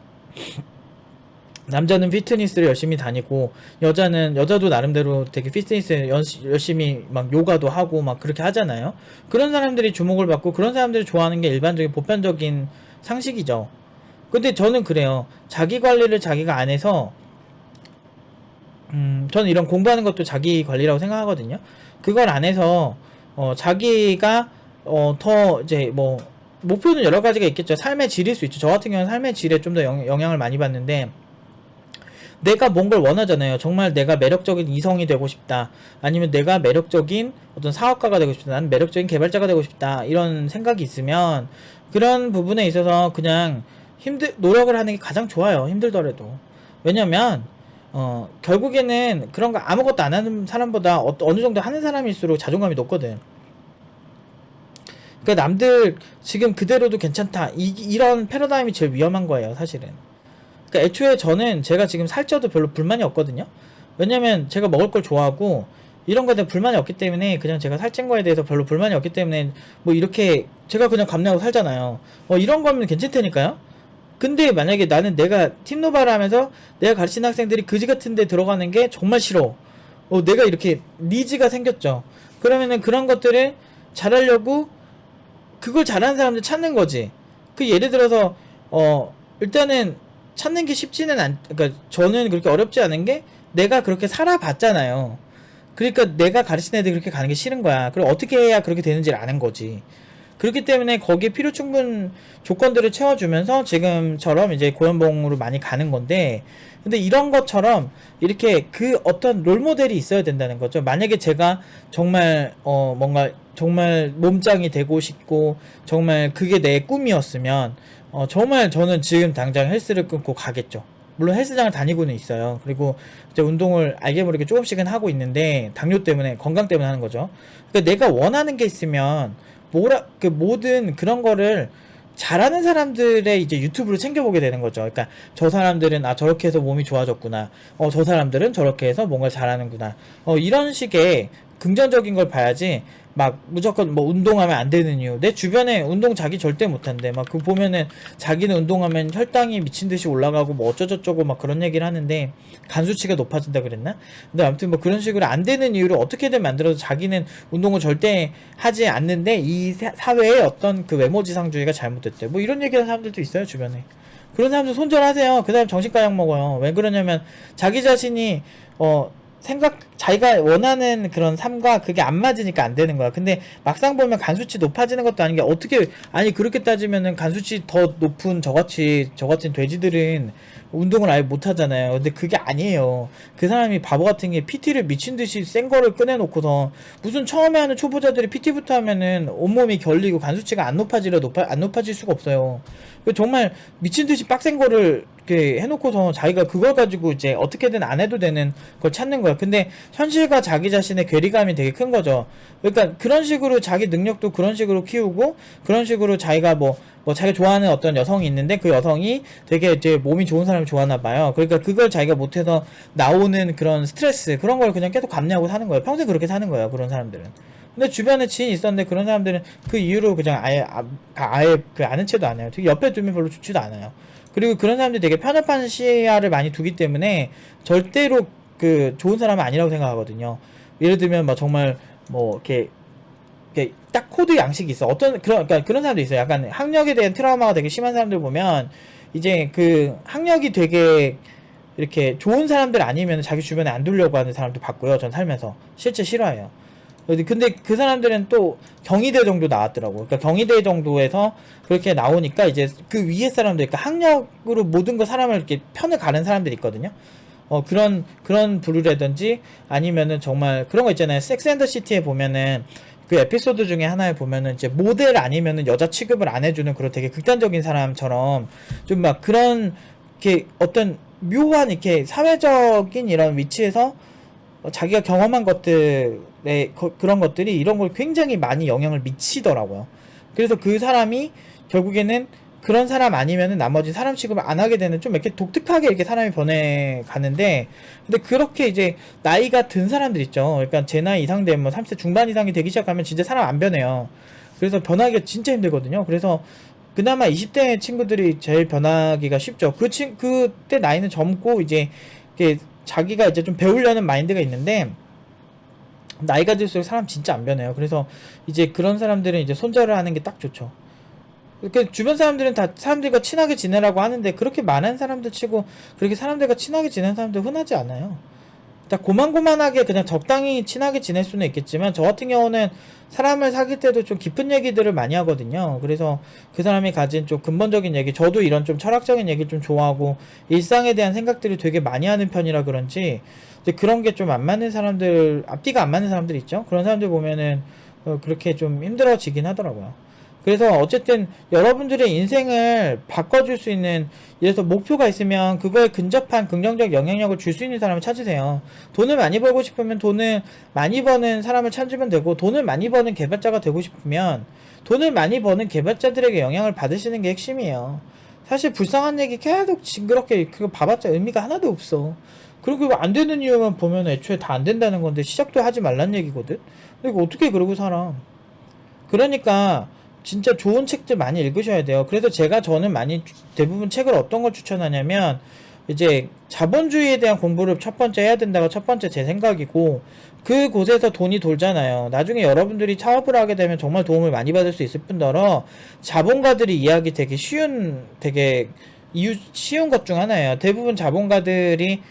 남자는 피트니스를 열심히 다니고 여자도 나름대로 되게 피트니스에 열심히 막 요가도 하고 막 그렇게 하잖아요. 그런 사람들이 주목을 받고 그런 사람들이 좋아하는 게 일반적인 보편적인 상식이죠. 근데 저는 그래요. 자기 관리를 자기가 안 해서 저는 이런 공부하는 것도 자기 관리라고 생각하거든요. 그걸 안 해서 자기가 더 이제 뭐 목표는 여러 가지가 있겠죠. 삶의 질일 수 있죠. 저 같은 경우는 삶의 질에 좀 더 영향을 많이 받는데, 내가 뭔가를 원하잖아요. 정말 내가 매력적인 이성이 되고 싶다. 아니면 내가 매력적인 어떤 사업가가 되고 싶다. 나는 매력적인 개발자가 되고 싶다. 이런 생각이 있으면 그런 부분에 있어서 그냥 노력을 하는 게 가장 좋아요. 힘들더라도. 왜냐면 결국에는 그런 거 아무것도 안 하는 사람보다 어느 정도 하는 사람일수록 자존감이 높거든. 그러니까 남들 지금 그대로도 괜찮다. 이런 패러다임이 제일 위험한 거예요, 사실은. 그러니까 애초에 저는 제가 지금 살쪄도 별로 불만이 없거든요. 왜냐면 제가 먹을 걸 좋아하고 이런 거에 대해 불만이 없기 때문에, 그냥 제가 살찐 거에 대해서 별로 불만이 없기 때문에 뭐 이렇게 제가 그냥 감내하고 살잖아요. 이런 거면 괜찮다니까요. 근데 만약에 나는 내가 팀노바를 하면서 내가 가르치는 학생들이 그지 같은 데 들어가는 게 정말 싫어. 내가 이렇게 니즈가 생겼죠. 그러면은 그런 것들을 잘하려고 그걸 잘하는 사람들 찾는 거지. 그 예를 들어서 일단은 찾는 게 쉽지는 그러니까 저는 그렇게 어렵지 않은 게, 내가 그렇게 살아봤잖아요. 그러니까 내가 가르치는 애들 그렇게 가는 게 싫은 거야. 그리고 어떻게 해야 그렇게 되는지를 아는 거지. 그렇기 때문에 거기에 필요 충분 조건들을 채워주면서 지금처럼 이제 고연봉으로 많이 가는 건데, 근데 이런 것처럼 이렇게 그 어떤 롤모델이 있어야 된다는 거죠. 만약에 제가 정말 뭔가 정말 몸짱이 되고 싶고 정말 그게 내 꿈이었으면 정말 저는 지금 당장 헬스를 끊고 가겠죠. 물론 헬스장을 다니고는 있어요. 그리고 이제 운동을 알게 모르게 조금씩은 하고 있는데, 당뇨 때문에, 건강 때문에 하는 거죠. 그러니까 내가 원하는 게 있으면 그 모든 그런 거를 잘하는 사람들의 이제 유튜브를 챙겨보게 되는 거죠. 그러니까 저 사람들은 저렇게 해서 몸이 좋아졌구나. 저 사람들은 저렇게 해서 뭔가 잘하는구나. 이런 식의 긍정적인 걸 봐야지, 막 무조건 뭐 운동하면 안 되는 이유. 내 주변에 운동 자기 절대 못한대. 막 그 보면은 자기는 운동하면 혈당이 미친 듯이 올라가고 뭐 어쩌저쩌고 막 그런 얘기를 하는데, 간 수치가 높아진다 그랬나? 근데 아무튼 뭐 그런 식으로 안 되는 이유를 어떻게든 만들어서 자기는 운동을 절대 하지 않는데 이 사회의 어떤 그 외모지상주의가 잘못됐대. 뭐 이런 얘기하는 사람들도 있어요, 주변에. 그런 사람들 손절하세요. 그 사람 정신과약 먹어요. 왜 그러냐면 자기 자신이 자기가 원하는 그런 삶과 그게 안 맞으니까 안 되는 거야. 근데 막상 보면 간수치 높아지는 것도 아닌 게, 어떻게, 아니 그렇게 따지면은 간수치 더 높은 저 같은 돼지들은 운동을 아예 못 하잖아요. 근데 그게 아니에요. 그 사람이 바보 같은 게 PT를 미친 듯이 센 거를 꺼내놓고서, 무슨 처음에 하는 초보자들이 PT부터 하면은 온몸이 결리고 간수치가 안 높아질 수가 없어요. 정말 미친 듯이 빡센 거를 이렇게 해놓고서 자기가 그걸 가지고 이제 어떻게든 안 해도 되는 걸 찾는 거야. 근데 현실과 자기 자신의 괴리감이 되게 큰 거죠. 그러니까 그런 식으로 자기 능력도 그런 식으로 키우고, 그런 식으로 자기가 뭐 자기가 좋아하는 어떤 여성이 있는데 그 여성이 되게 이제 몸이 좋은 사람이 좋아하나 봐요. 그러니까 그걸 자기가 못해서 나오는 그런 스트레스, 그런 걸 그냥 계속 감내하고 사는 거예요. 평생 그렇게 사는 거예요, 그런 사람들은. 근데 주변에 지인이 있었는데 그런 사람들은 그 이후로 그냥 아예 그 아는 채도 안 해요. 되게 옆에 두면 별로 좋지도 않아요. 그리고 그런 사람들이 되게 편협한 시야를 많이 두기 때문에 절대로 그 좋은 사람은 아니라고 생각하거든요. 예를 들면 막 정말 뭐 이렇게 딱 코드 양식이 있어. 그러니까 그런 사람도 있어요. 약간 학력에 대한 트라우마가 되게 심한 사람들 보면, 이제 그 학력이 되게 이렇게 좋은 사람들 아니면 자기 주변에 안 두려고 하는 사람도 봤고요. 전 살면서 실제 싫어해요. 근데 그 사람들은 또 경희대 정도 나왔더라고. 그러니까 경희대 정도에서 그렇게 나오니까 이제 그 위에 사람들, 그러니까 학력으로 모든 거 사람을 이렇게 편을 가른 사람들이 있거든요. 그런 부류라든지, 아니면은 정말 그런 거 있잖아요. 섹스 앤더 시티에 보면은 그 에피소드 중에 하나에 보면은 이제 모델 아니면은 여자 취급을 안 해주는 그런 되게 극단적인 사람처럼, 좀 막 그런 이렇게 어떤 묘한 이렇게 사회적인 이런 위치에서 자기가 경험한 것들의 그런 것들이 이런 걸 굉장히 많이 영향을 미치더라고요. 그래서 그 사람이 결국에는 그런 사람 아니면은 나머지 사람 취급을 안 하게 되는 좀 이렇게 독특하게 이렇게 사람이 변해가는데, 근데 그렇게 이제 나이가 든 사람들 있죠. 그러니까 제 나이 이상 되면 뭐 30대 중반 이상이 되기 시작하면 진짜 사람 안 변해요. 그래서 변하기가 진짜 힘들거든요. 그래서 그나마 20대 친구들이 제일 변하기가 쉽죠. 그때 나이는 젊고 이제 이게 자기가 이제 좀 배우려는 마인드가 있는데, 나이가 들수록 사람 진짜 안 변해요. 그래서 이제 그런 사람들은 이제 손절을 하는 게 딱 좋죠. 그 주변 사람들은 다 사람들과 친하게 지내라고 하는데, 그렇게 많은 사람들 치고 그렇게 사람들과 친하게 지내는 사람들 흔하지 않아요. 딱 고만고만하게 그냥 적당히 친하게 지낼 수는 있겠지만, 저 같은 경우는 사람을 사귈 때도 좀 깊은 얘기들을 많이 하거든요. 그래서 그 사람이 가진 좀 근본적인 얘기, 저도 이런 좀 철학적인 얘기를 좀 좋아하고 일상에 대한 생각들을 되게 많이 하는 편이라 그런지 이제 그런 게 좀 안 맞는 사람들, 앞뒤가 안 맞는 사람들 있죠. 그런 사람들 보면은 그렇게 좀 힘들어지긴 하더라고요. 그래서 어쨌든 여러분들의 인생을 바꿔줄 수 있는, 예를 들어서 목표가 있으면 그거에 근접한 긍정적 영향력을 줄 수 있는 사람을 찾으세요. 돈을 많이 벌고 싶으면 돈을 많이 버는 사람을 찾으면 되고, 돈을 많이 버는 개발자가 되고 싶으면 돈을 많이 버는 개발자들에게 영향을 받으시는 게 핵심이에요. 사실 불쌍한 얘기 계속 징그럽게 그거 봐봤자 의미가 하나도 없어. 그리고 안 되는 이유만 보면 애초에 다 안 된다는 건데 시작도 하지 말란 얘기거든. 근데 이거 어떻게 그러고 살아. 그러니까 진짜 좋은 책들 많이 읽으셔야 돼요. 그래서 저는 많이 대부분 책을 어떤 걸 추천하냐면, 이제 자본주의에 대한 공부를 첫 번째 해야 된다가 첫 번째 제 생각이고, 그곳에서 돈이 돌잖아요. 나중에 여러분들이 사업을 하게 되면 정말 도움을 많이 받을 수 있을 뿐더러 자본가들이 이해하기 되게 쉬운 것 중 하나예요. 대부분 자본가들이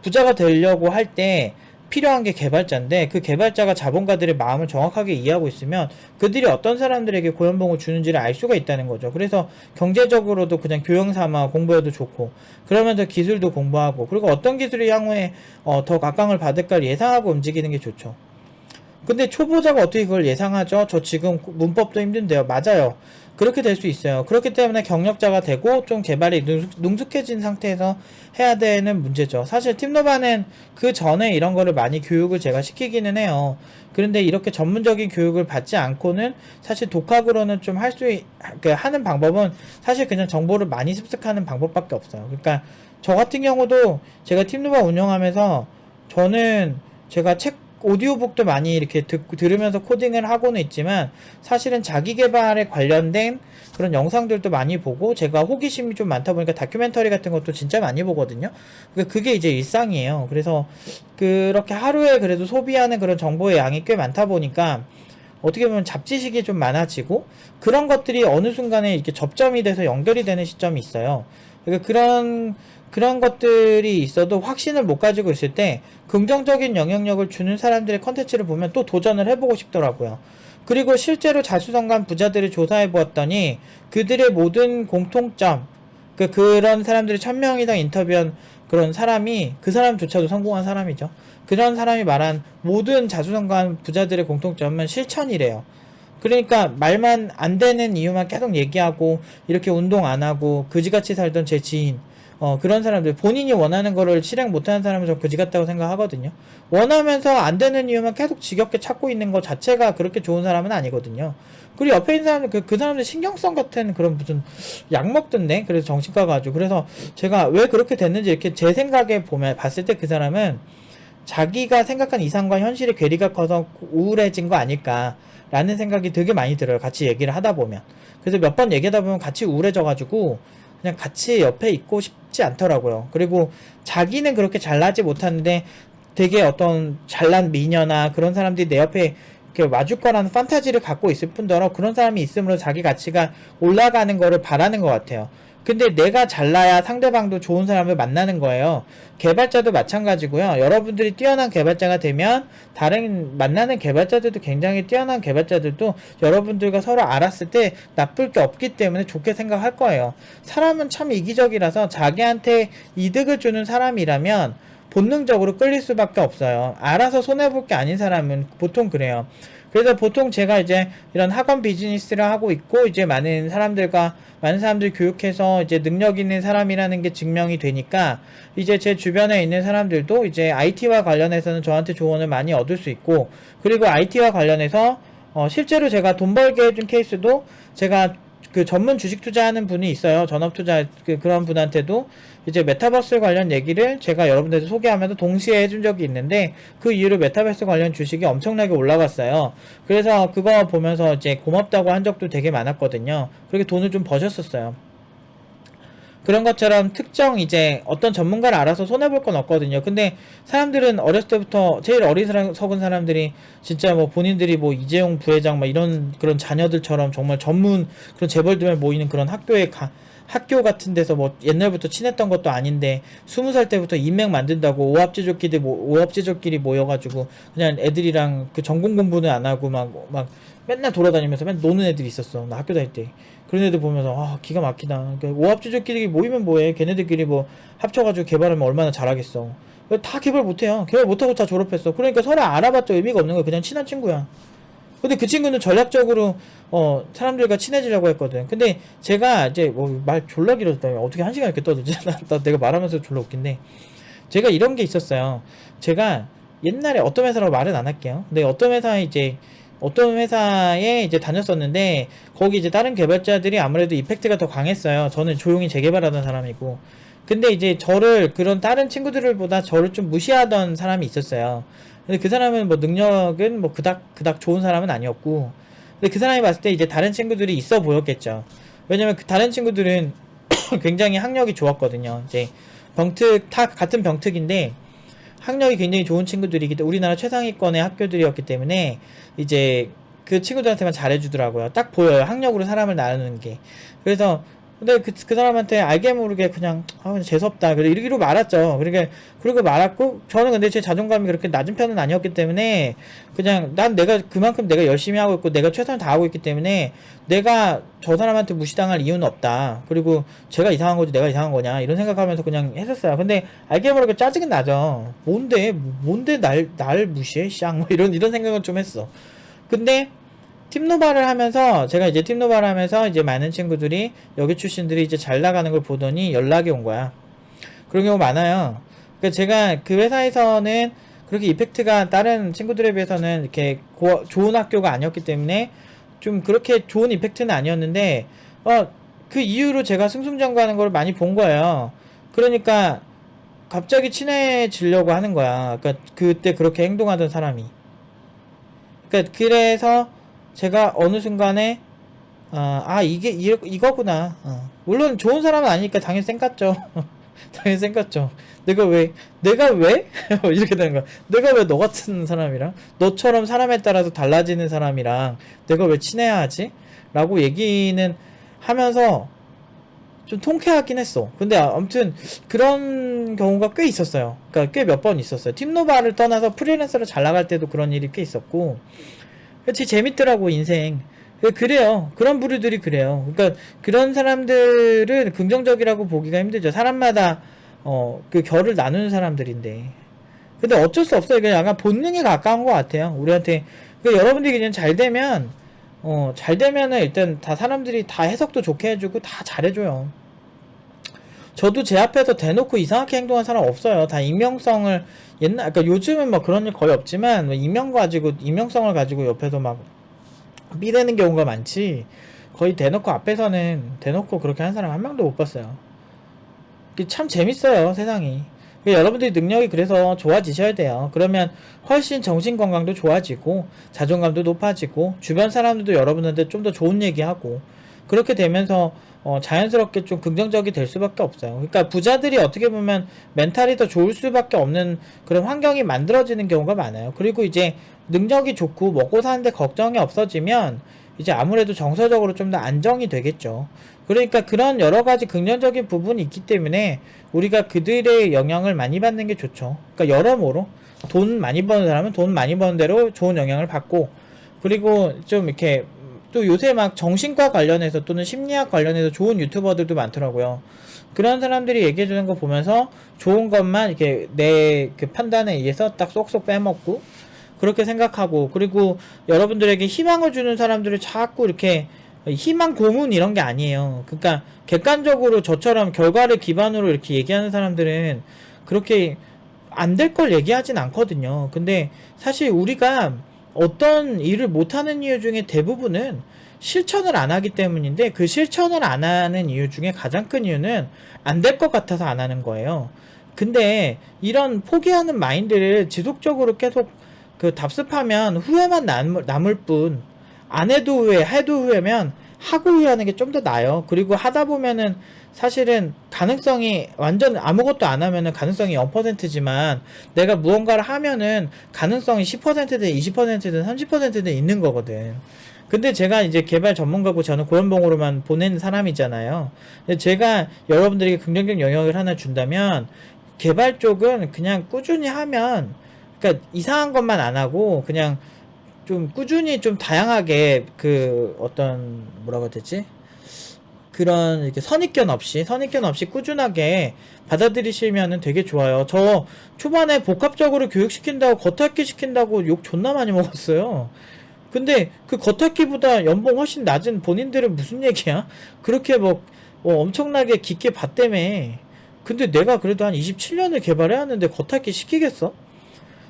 부자가 되려고 할 때 필요한 게 개발자인데, 그 개발자가 자본가들의 마음을 정확하게 이해하고 있으면 그들이 어떤 사람들에게 고연봉을 주는지를 알 수가 있다는 거죠. 그래서 경제적으로도 그냥 교양 삼아 공부해도 좋고, 그러면서 기술도 공부하고, 그리고 어떤 기술이 향후에 더 각광을 받을까를 예상하고 움직이는 게 좋죠. 근데 초보자가 어떻게 그걸 예상하죠? 저 지금 문법도 힘든데요. 맞아요. 그렇게 될 수 있어요. 그렇기 때문에 경력자가 되고 좀 개발이 능숙해진 상태에서 해야 되는 문제죠. 사실 팀노바는 그 전에 이런 거를 많이 교육을 제가 시키기는 해요. 그런데 이렇게 전문적인 교육을 받지 않고는 사실 독학으로는 좀 하는 방법은 사실 그냥 정보를 많이 습득하는 방법밖에 없어요. 그러니까 저 같은 경우도 제가 팀노바 운영하면서 저는 제가 오디오북도 많이 이렇게 들으면서 코딩을 하고는 있지만, 사실은 자기 개발에 관련된 그런 영상들도 많이 보고, 제가 호기심이 좀 많다 보니까 다큐멘터리 같은 것도 진짜 많이 보거든요. 그게 이제 일상이에요. 그래서 그렇게 하루에 그래도 소비하는 그런 정보의 양이 꽤 많다 보니까 어떻게 보면 잡지식이 좀 많아지고, 그런 것들이 어느 순간에 이렇게 접점이 돼서 연결이 되는 시점이 있어요. 그러니까 그런 것들이 있어도 확신을 못 가지고 있을 때 긍정적인 영향력을 주는 사람들의 컨텐츠를 보면 또 도전을 해보고 싶더라고요. 그리고 실제로 자수성가한 부자들을 조사해 보았더니 그들의 모든 공통점, 그런 사람들이 1000명 이상 인터뷰한 그런 사람이, 그 사람조차도 성공한 사람이죠. 그런 사람이 말한 모든 자수성가한 부자들의 공통점은 실천이래요. 그러니까 말만 안 되는 이유만 계속 얘기하고 이렇게 운동 안 하고 그지같이 살던 제 지인, 그런 사람들, 본인이 원하는 거를 실행 못하는 사람은 좀 그지 같다고 생각하거든요. 원하면서 안 되는 이유만 계속 지겹게 찾고 있는 것 자체가 그렇게 좋은 사람은 아니거든요. 그리고 옆에 있는 사람들, 그 사람들 신경성 같은 그런 무슨 약 먹던데? 그래서 정신과 가지고. 그래서 제가 왜 그렇게 됐는지 이렇게 제 생각에 봤을 때 그 사람은 자기가 생각한 이상과 현실의 괴리가 커서 우울해진 거 아닐까 라는 생각이 되게 많이 들어요. 같이 얘기를 하다 보면. 그래서 몇 번 얘기하다 보면 같이 우울해져가지고 그냥 같이 옆에 있고 싶지 않더라고요. 그리고 자기는 그렇게 잘나지 못하는데 되게 어떤 잘난 미녀나 그런 사람들이 내 옆에 이렇게 와줄 거라는 판타지를 갖고 있을 뿐더러 그런 사람이 있음으로 자기 가치가 올라가는 거를 바라는 것 같아요. 근데 내가 잘나야 상대방도 좋은 사람을 만나는 거예요. 개발자도 마찬가지고요. 여러분들이 뛰어난 개발자가 되면 다른 만나는 개발자들도, 굉장히 뛰어난 개발자들도 여러분들과 서로 알았을 때 나쁠 게 없기 때문에 좋게 생각할 거예요. 사람은 참 이기적이라서 자기한테 이득을 주는 사람이라면 본능적으로 끌릴 수밖에 없어요. 알아서 손해볼 게 아닌 사람은 보통 그래요. 그래서 보통 제가 이제 이런 학원 비즈니스를 하고 있고, 이제 많은 사람들 교육해서 이제 능력 있는 사람이라는 게 증명이 되니까, 이제 제 주변에 있는 사람들도 이제 IT와 관련해서는 저한테 조언을 많이 얻을 수 있고, 그리고 IT와 관련해서 실제로 제가 돈 벌게 해준 케이스도, 제가 그 전문 주식 투자하는 분이 있어요. 전업 투자 그런 분한테도 이제 메타버스 관련 얘기를 제가 여러분들한테 소개하면서 동시에 해준 적이 있는데 그 이후로 메타버스 관련 주식이 엄청나게 올라갔어요. 그래서 그거 보면서 이제 고맙다고 한 적도 되게 많았거든요. 그렇게 돈을 좀 버셨었어요. 그런 것처럼 특정 이제 어떤 전문가를 알아서 손해볼 건 없거든요. 근데 사람들은 어렸을 때부터 제일 어리석은 사람들이 진짜 뭐 본인들이 뭐 이재용 부회장 막 이런 그런 자녀들처럼 정말 전문 그런 재벌들만 모이는 그런 학교 같은 데서 뭐 옛날부터 친했던 것도 아닌데 20살 때부터 인맥 만든다고 오합지졸끼리 모여가지고 그냥 애들이랑 그 전공 공부는 안 하고 막 맨날 돌아다니면서 맨날 노는 애들이 있었어. 나 학교 다닐 때. 그런 애들 보면서 아 기가 막히다. 그러니까 오합지졸끼리 모이면 뭐해. 걔네들끼리 뭐 합쳐가지고 개발하면 얼마나 잘하겠어. 다 개발 못해요. 개발 못하고 다 졸업했어. 그러니까 서로 알아봤자 의미가 없는 거야. 그냥 친한 친구야. 근데 그 친구는 전략적으로 사람들과 친해지려고 했거든. 근데 제가 이제 뭐 말 졸라 길었다. 어떻게 한 시간 이렇게 떠들지? 나 내가 말하면서 졸라 웃긴데 제가 이런 게 있었어요. 제가 옛날에 어떤 회사라고 말은 안 할게요. 근데 어떤 회사에 이제 다녔었는데 거기 이제 다른 개발자들이 아무래도 이펙트가 더 강했어요. 저는 조용히 재개발하던 사람이고. 근데 이제 그런 다른 친구들보다 저를 좀 무시하던 사람이 있었어요. 근데 그 사람은 뭐 능력은 뭐 그닥 좋은 사람은 아니었고. 근데 그 사람이 봤을 때 이제 다른 친구들이 있어 보였겠죠. 왜냐면 그 다른 친구들은 굉장히 학력이 좋았거든요. 이제 같은 병특인데 학력이 굉장히 좋은 친구들이기 때문에 우리나라 최상위권의 학교들이었기 때문에 이제 그 친구들한테만 잘해주더라고요. 딱 보여요. 학력으로 사람을 나누는 게. 그래서 근데 그 사람한테 알게 모르게 그냥 재수없다. 그래 이러기로 말았죠. 그리고 말았고 저는 근데 제 자존감이 그렇게 낮은 편은 아니었기 때문에 그냥 그만큼 내가 열심히 하고 있고 내가 최선을 다하고 있기 때문에 내가 저 사람한테 무시당할 이유는 없다. 그리고 제가 이상한 거지 내가 이상한 거냐 이런 생각하면서 그냥 했었어요. 근데 알게 모르게 짜증은 나죠. 뭔데 날 무시해 쌍 뭐 이런 생각은 좀 했어. 근데 팀노바를 하면서 제가 이제 팀노바를 하면서 이제 많은 친구들이 여기 출신들이 이제 잘 나가는 걸 보더니 연락이 온 거야. 그런 경우 많아요. 그러니까 제가 그 회사에서는 그렇게 이펙트가 다른 친구들에 비해서는 이렇게 좋은 학교가 아니었기 때문에 좀 그렇게 좋은 이펙트는 아니었는데 그 이후로 제가 승승장구하는 걸 많이 본 거예요. 그러니까 갑자기 친해지려고 하는 거야. 그러니까 그때 그렇게 행동하던 사람이. 그러니까 그래서 제가 어느 순간에 이거구나. 물론 좋은 사람은 아니니까 당연히 쌩깠죠. 당연히 쌩깠죠. 내가 왜 이렇게 되는 거야. 내가 왜 너 같은 사람이랑 너처럼 사람에 따라서 달라지는 사람이랑 내가 왜 친해야 하지? 라고 얘기는 하면서 좀 통쾌하긴 했어. 근데 아무튼 그런 경우가 꽤 있었어요. 그러니까 꽤 몇 번 있었어요. 팀노바를 떠나서 프리랜서로 잘 나갈 때도 그런 일이 꽤 있었고 그치 재밌더라고 인생. 그래요. 그런 부류들이 그래요. 그러니까 그런 사람들은 긍정적이라고 보기가 힘들죠. 사람마다 그 결을 나누는 사람들인데. 근데 어쩔 수 없어요. 그냥 약간 본능에 가까운 것 같아요. 우리한테. 그러니까 여러분들이 그냥 잘 되면은 일단 다 사람들이 다 해석도 좋게 해주고 다 잘해줘요. 저도 제 앞에서 대놓고 이상하게 행동한 사람 없어요. 다 익명성을 그러니까 요즘은 뭐 그런 일 거의 없지만 익명성을 가지고 옆에서 막 삐대는 경우가 많지. 거의 대놓고 앞에서는 대놓고 그렇게 한 사람 한 명도 못 봤어요. 참 재밌어요, 세상이. 여러분들이 능력이 그래서 좋아지셔야 돼요. 그러면 훨씬 정신건강도 좋아지고 자존감도 높아지고 주변 사람들도 여러분한테 좀 더 좋은 얘기하고 그렇게 되면서 자연스럽게 좀 긍정적이 될 수밖에 없어요. 그러니까 부자들이 어떻게 보면 멘탈이 더 좋을 수밖에 없는 그런 환경이 만들어지는 경우가 많아요. 그리고 이제 능력이 좋고 먹고 사는데 걱정이 없어지면 이제 아무래도 정서적으로 좀 더 안정이 되겠죠. 그러니까 그런 여러 가지 긍정적인 부분이 있기 때문에 우리가 그들의 영향을 많이 받는 게 좋죠. 그러니까 여러모로 돈 많이 버는 사람은 돈 많이 버는 대로 좋은 영향을 받고 그리고 좀 이렇게 또 요새 막 정신과 관련해서 또는 심리학 관련해서 좋은 유튜버들도 많더라고요. 그런 사람들이 얘기해주는 거 보면서 좋은 것만 이렇게 내 그 판단에 의해서 딱 쏙쏙 빼먹고 그렇게 생각하고 그리고 여러분들에게 희망을 주는 사람들을 자꾸 이렇게 희망 고문 이런 게 아니에요. 그러니까 객관적으로 저처럼 결과를 기반으로 이렇게 얘기하는 사람들은 그렇게 안 될 걸 얘기하진 않거든요. 근데 사실 우리가 어떤 일을 못하는 이유 중에 대부분은 실천을 안 하기 때문인데, 그 실천을 안 하는 이유 중에 가장 큰 이유는 안 될 것 같아서 안 하는 거예요. 근데 이런 포기하는 마인드를 지속적으로 계속 그 답습하면 후회만 남을 뿐, 안 해도 후회, 해도 후회면 하고 후회하는 게 좀 더 나아요. 그리고 하다 보면은 사실은 가능성이, 완전 아무것도 안 하면은 가능성이 0%지만 내가 무언가를 하면은 가능성이 10%든 20%든 30%든 있는 거거든. 근데 제가 이제 개발 전문가고 저는 고연봉으로만 보낸 사람이잖아요. 근데 제가 여러분들에게 긍정적 영역을 하나 준다면, 개발 쪽은 그냥 꾸준히 하면, 그러니까 이상한 것만 안 하고 그냥 좀 꾸준히 좀 다양하게 그 어떤 뭐라고 해야 되지? 그런 이렇게 선입견 없이 꾸준하게 받아들이시면은 되게 좋아요. 저 초반에 복합적으로 교육시킨다고, 겉핥기 시킨다고 욕 존나 많이 먹었어요. 근데 그 겉핥기보다 연봉 훨씬 낮은 본인들은 무슨 얘기야? 그렇게 엄청나게 깊게 봤다며. 근데 내가 그래도 한 27년을 개발해야 하는데 겉핥기 시키겠어?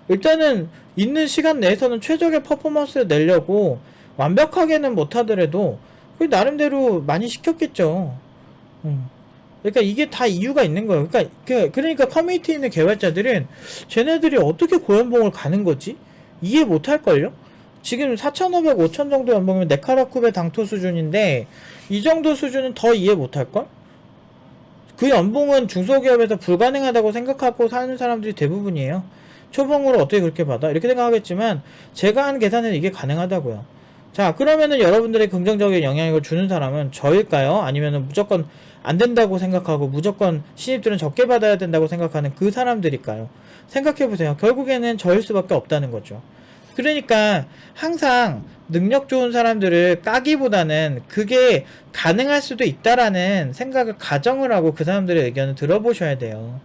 일단은 있는 시간 내에서는 최적의 퍼포먼스를 내려고, 완벽하게는 못하더라도 그 나름대로 많이 시켰겠죠. 그러니까 이게 다 이유가 있는 거예요. 그러니까 커뮤니티에 있는 개발자들은 쟤네들이 어떻게 고연봉을 가는 거지? 이해 못할걸요? 지금 4,500, 5,000 정도 연봉이면 네카라쿠베 당토 수준인데, 이 정도 수준은 더 이해 못할걸? 그 연봉은 중소기업에서 불가능하다고 생각하고 사는 사람들이 대부분이에요. 초봉으로 어떻게 그렇게 받아? 이렇게 생각하겠지만 제가 한 계산은 이게 가능하다고요. 자, 그러면은 여러분들의 긍정적인 영향력을 주는 사람은 저일까요? 아니면은 무조건 안 된다고 생각하고 무조건 신입들은 적게 받아야 된다고 생각하는 그 사람들일까요? 생각해보세요. 결국에는 저일 수밖에 없다는 거죠. 그러니까 항상 능력 좋은 사람들을 까기보다는 그게 가능할 수도 있다라는 생각을 가정을 하고 그 사람들의 의견을 들어보셔야 돼요.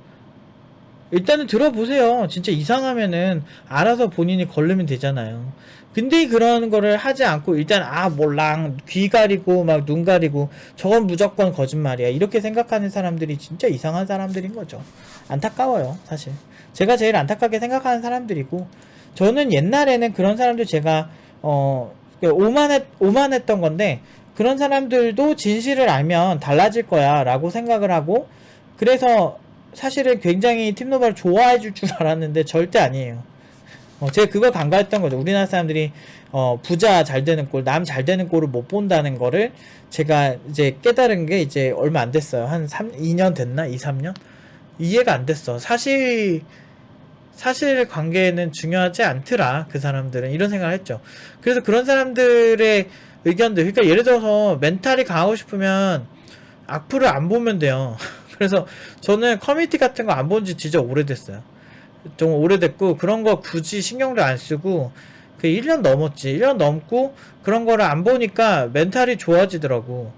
일단은 들어보세요. 진짜 이상하면은 알아서 본인이 걸르면 되잖아요. 근데 그런 거를 하지 않고 일단 몰랑 귀 가리고 막 눈 가리고 저건 무조건 거짓말이야 이렇게 생각하는 사람들이 진짜 이상한 사람들인 거죠. 안타까워요, 사실. 제가 제일 안타깝게 생각하는 사람들이고, 저는 옛날에는 그런 사람들 제가 오만했던 건데, 그런 사람들도 진실을 알면 달라질 거야 라고 생각을 하고, 그래서 사실은 굉장히 팀노바를 좋아해 줄 줄 알았는데 절대 아니에요. 제가 그걸 간과했던 거죠. 우리나라 사람들이 부자 잘 되는 꼴, 남 잘 되는 꼴을 못 본다는 거를 제가 이제 깨달은 게 이제 얼마 안 됐어요. 한 2년 됐나? 2, 3년? 이해가 안 됐어. 사실 관계는 중요하지 않더라. 그 사람들은 이런 생각을 했죠. 그래서 그런 사람들의 의견들, 그러니까 예를 들어서 멘탈이 강하고 싶으면 악플을 안 보면 돼요. 그래서 저는 커뮤니티 같은 거 안 본 지 진짜 오래됐어요. 좀 오래됐고, 그런 거 굳이 신경도 안 쓰고, 그 1년 넘었지. 1년 넘고, 그런 거를 안 보니까 멘탈이 좋아지더라고.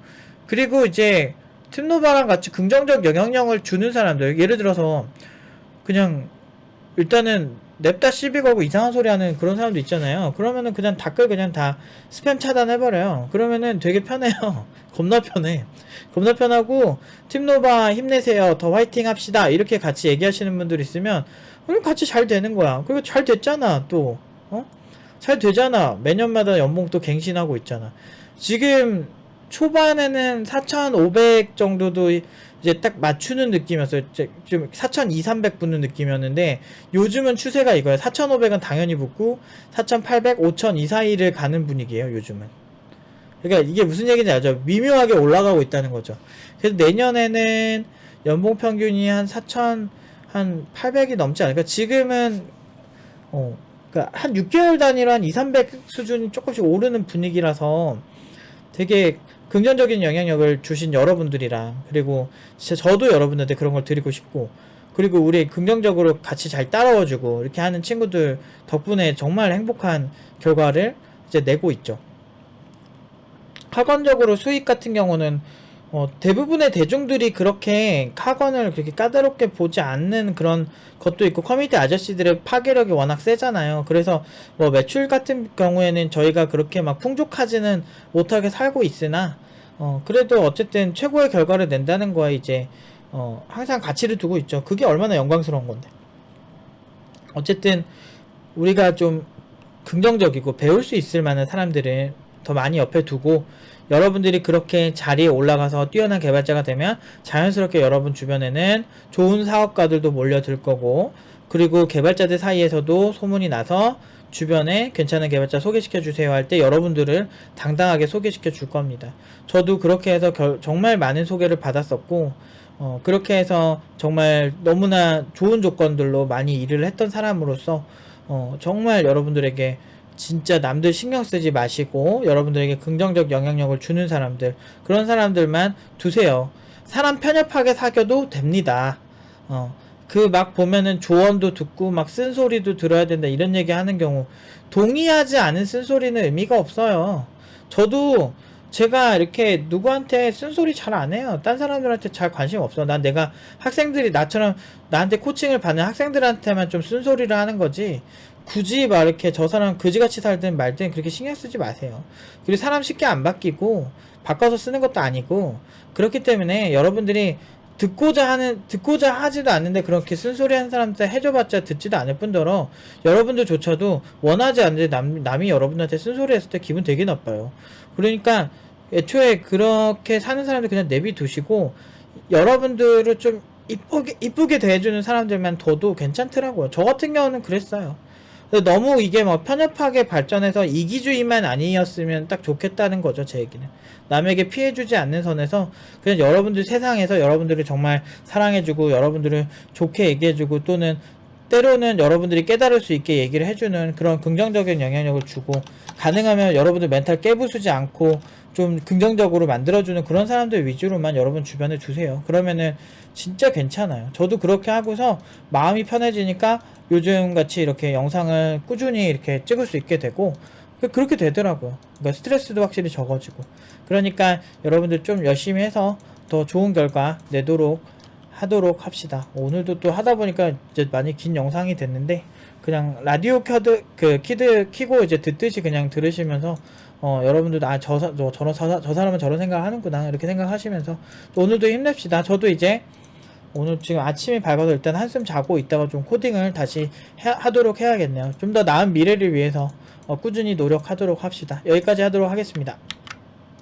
그리고 이제, 팀노바랑 같이 긍정적 영향력을 주는 사람들, 예를 들어서, 그냥, 일단은, 냅다 시비 걸고 이상한 소리 하는 그런 사람도 있잖아요. 그러면은 그냥 댓글 그냥 다 스팸 차단해버려요. 그러면은 되게 편해요. 겁나 편해. 겁나 편하고, 팀노바 힘내세요. 더 화이팅 합시다. 이렇게 같이 얘기하시는 분들 있으면, 그럼 같이 잘 되는 거야. 그리고 잘 됐잖아, 또. 잘 되잖아. 매년마다 연봉 또 갱신하고 있잖아. 지금 초반에는 4,500 정도도 이제 딱 맞추는 느낌이었어요. 좀 4,200, 300 붙는 느낌이었는데, 요즘은 추세가 이거야. 4,500은 당연히 붙고 4,800, 5,000 이 사이를 가는 분위기예요, 요즘은. 그러니까 이게 무슨 얘기인지 알죠? 미묘하게 올라가고 있다는 거죠. 그래서 내년에는 연봉 평균이 한 4,000, 한 800이 넘지 않을까? 지금은 그러니까 한 6개월 단위로 한 2, 300 수준이 조금씩 오르는 분위기라서 되게 긍정적인 영향력을 주신 여러분들이랑, 그리고 진짜 저도 여러분들한테 그런 걸 드리고 싶고, 그리고 우리 긍정적으로 같이 잘 따라와주고 이렇게 하는 친구들 덕분에 정말 행복한 결과를 이제 내고 있죠. 학원적으로 수익 같은 경우는 대부분의 대중들이 그렇게 학원을 그렇게 까다롭게 보지 않는 그런 것도 있고, 커뮤니티 아저씨들의 파괴력이 워낙 세잖아요. 그래서 매출 같은 경우에는 저희가 그렇게 막 풍족하지는 못하게 살고 있으나, 그래도 어쨌든 최고의 결과를 낸다는 거에 이제 항상 가치를 두고 있죠. 그게 얼마나 영광스러운 건데. 어쨌든 우리가 좀 긍정적이고 배울 수 있을 만한 사람들을 더 많이 옆에 두고, 여러분들이 그렇게 자리에 올라가서 뛰어난 개발자가 되면 자연스럽게 여러분 주변에는 좋은 사업가들도 몰려들 거고, 그리고 개발자들 사이에서도 소문이 나서 주변에 괜찮은 개발자 소개시켜 주세요 할 때 여러분들을 당당하게 소개시켜 줄 겁니다. 저도 그렇게 해서 정말 많은 소개를 받았었고, 그렇게 해서 정말 너무나 좋은 조건들로 많이 일을 했던 사람으로서 정말 여러분들에게 진짜 남들 신경 쓰지 마시고 여러분들에게 긍정적 영향력을 주는 사람들, 그런 사람들만 두세요. 사람 편협하게 사귀어도 됩니다. 그 막 보면은 조언도 듣고 막 쓴소리도 들어야 된다 이런 얘기 하는 경우, 동의하지 않은 쓴소리는 의미가 없어요. 저도 제가 이렇게 누구한테 쓴소리 잘 안 해요. 딴 사람들한테 잘 관심 없어. 난 내가 학생들이 나처럼 나한테 코칭을 받는 학생들한테만 좀 쓴소리를 하는 거지, 굳이 막 이렇게 저 사람 그지같이 살든 말든 그렇게 신경 쓰지 마세요. 그리고 사람 쉽게 안 바뀌고 바꿔서 쓰는 것도 아니고, 그렇기 때문에 여러분들이 듣고자 하지도 않는데 그렇게 쓴소리 하는 사람한테 해줘봤자 듣지도 않을 뿐더러 여러분들조차도 원하지 않는데 남이 여러분한테 쓴소리 했을 때 기분 되게 나빠요. 그러니까 애초에 그렇게 사는 사람들 그냥 내비두시고 여러분들을 좀 이쁘게 대해주는 사람들만 둬도 괜찮더라고요. 저 같은 경우는 그랬어요. 너무 이게 뭐 편협하게 발전해서 이기주의만 아니었으면 딱 좋겠다는 거죠, 제 얘기는. 남에게 피해주지 않는 선에서 그냥 여러분들 세상에서 여러분들을 정말 사랑해주고 여러분들을 좋게 얘기해주고, 또는 때로는 여러분들이 깨달을 수 있게 얘기를 해주는 그런 긍정적인 영향력을 주고, 가능하면 여러분들 멘탈 깨부수지 않고 좀 긍정적으로 만들어주는 그런 사람들 위주로만 여러분 주변에 두세요. 그러면은 진짜 괜찮아요. 저도 그렇게 하고서 마음이 편해지니까 요즘 같이 이렇게 영상을 꾸준히 이렇게 찍을 수 있게 되고 그렇게 되더라고요. 그러니까 스트레스도 확실히 적어지고. 그러니까 여러분들 좀 열심히 해서 더 좋은 결과 내도록 하도록 합시다. 오늘도 또 하다 보니까 이제 많이 긴 영상이 됐는데, 그냥 라디오 키드 키고 이제 듣듯이 그냥 들으시면서 여러분들도 저 사람은 저런 생각을 하는구나 이렇게 생각하시면서 또 오늘도 힘냅시다. 저도 이제 오늘 지금 아침이 밝아서 일단 한숨 자고 있다가 좀 코딩을 다시 하도록 해야겠네요. 좀 더 나은 미래를 위해서 꾸준히 노력하도록 합시다. 여기까지 하도록 하겠습니다.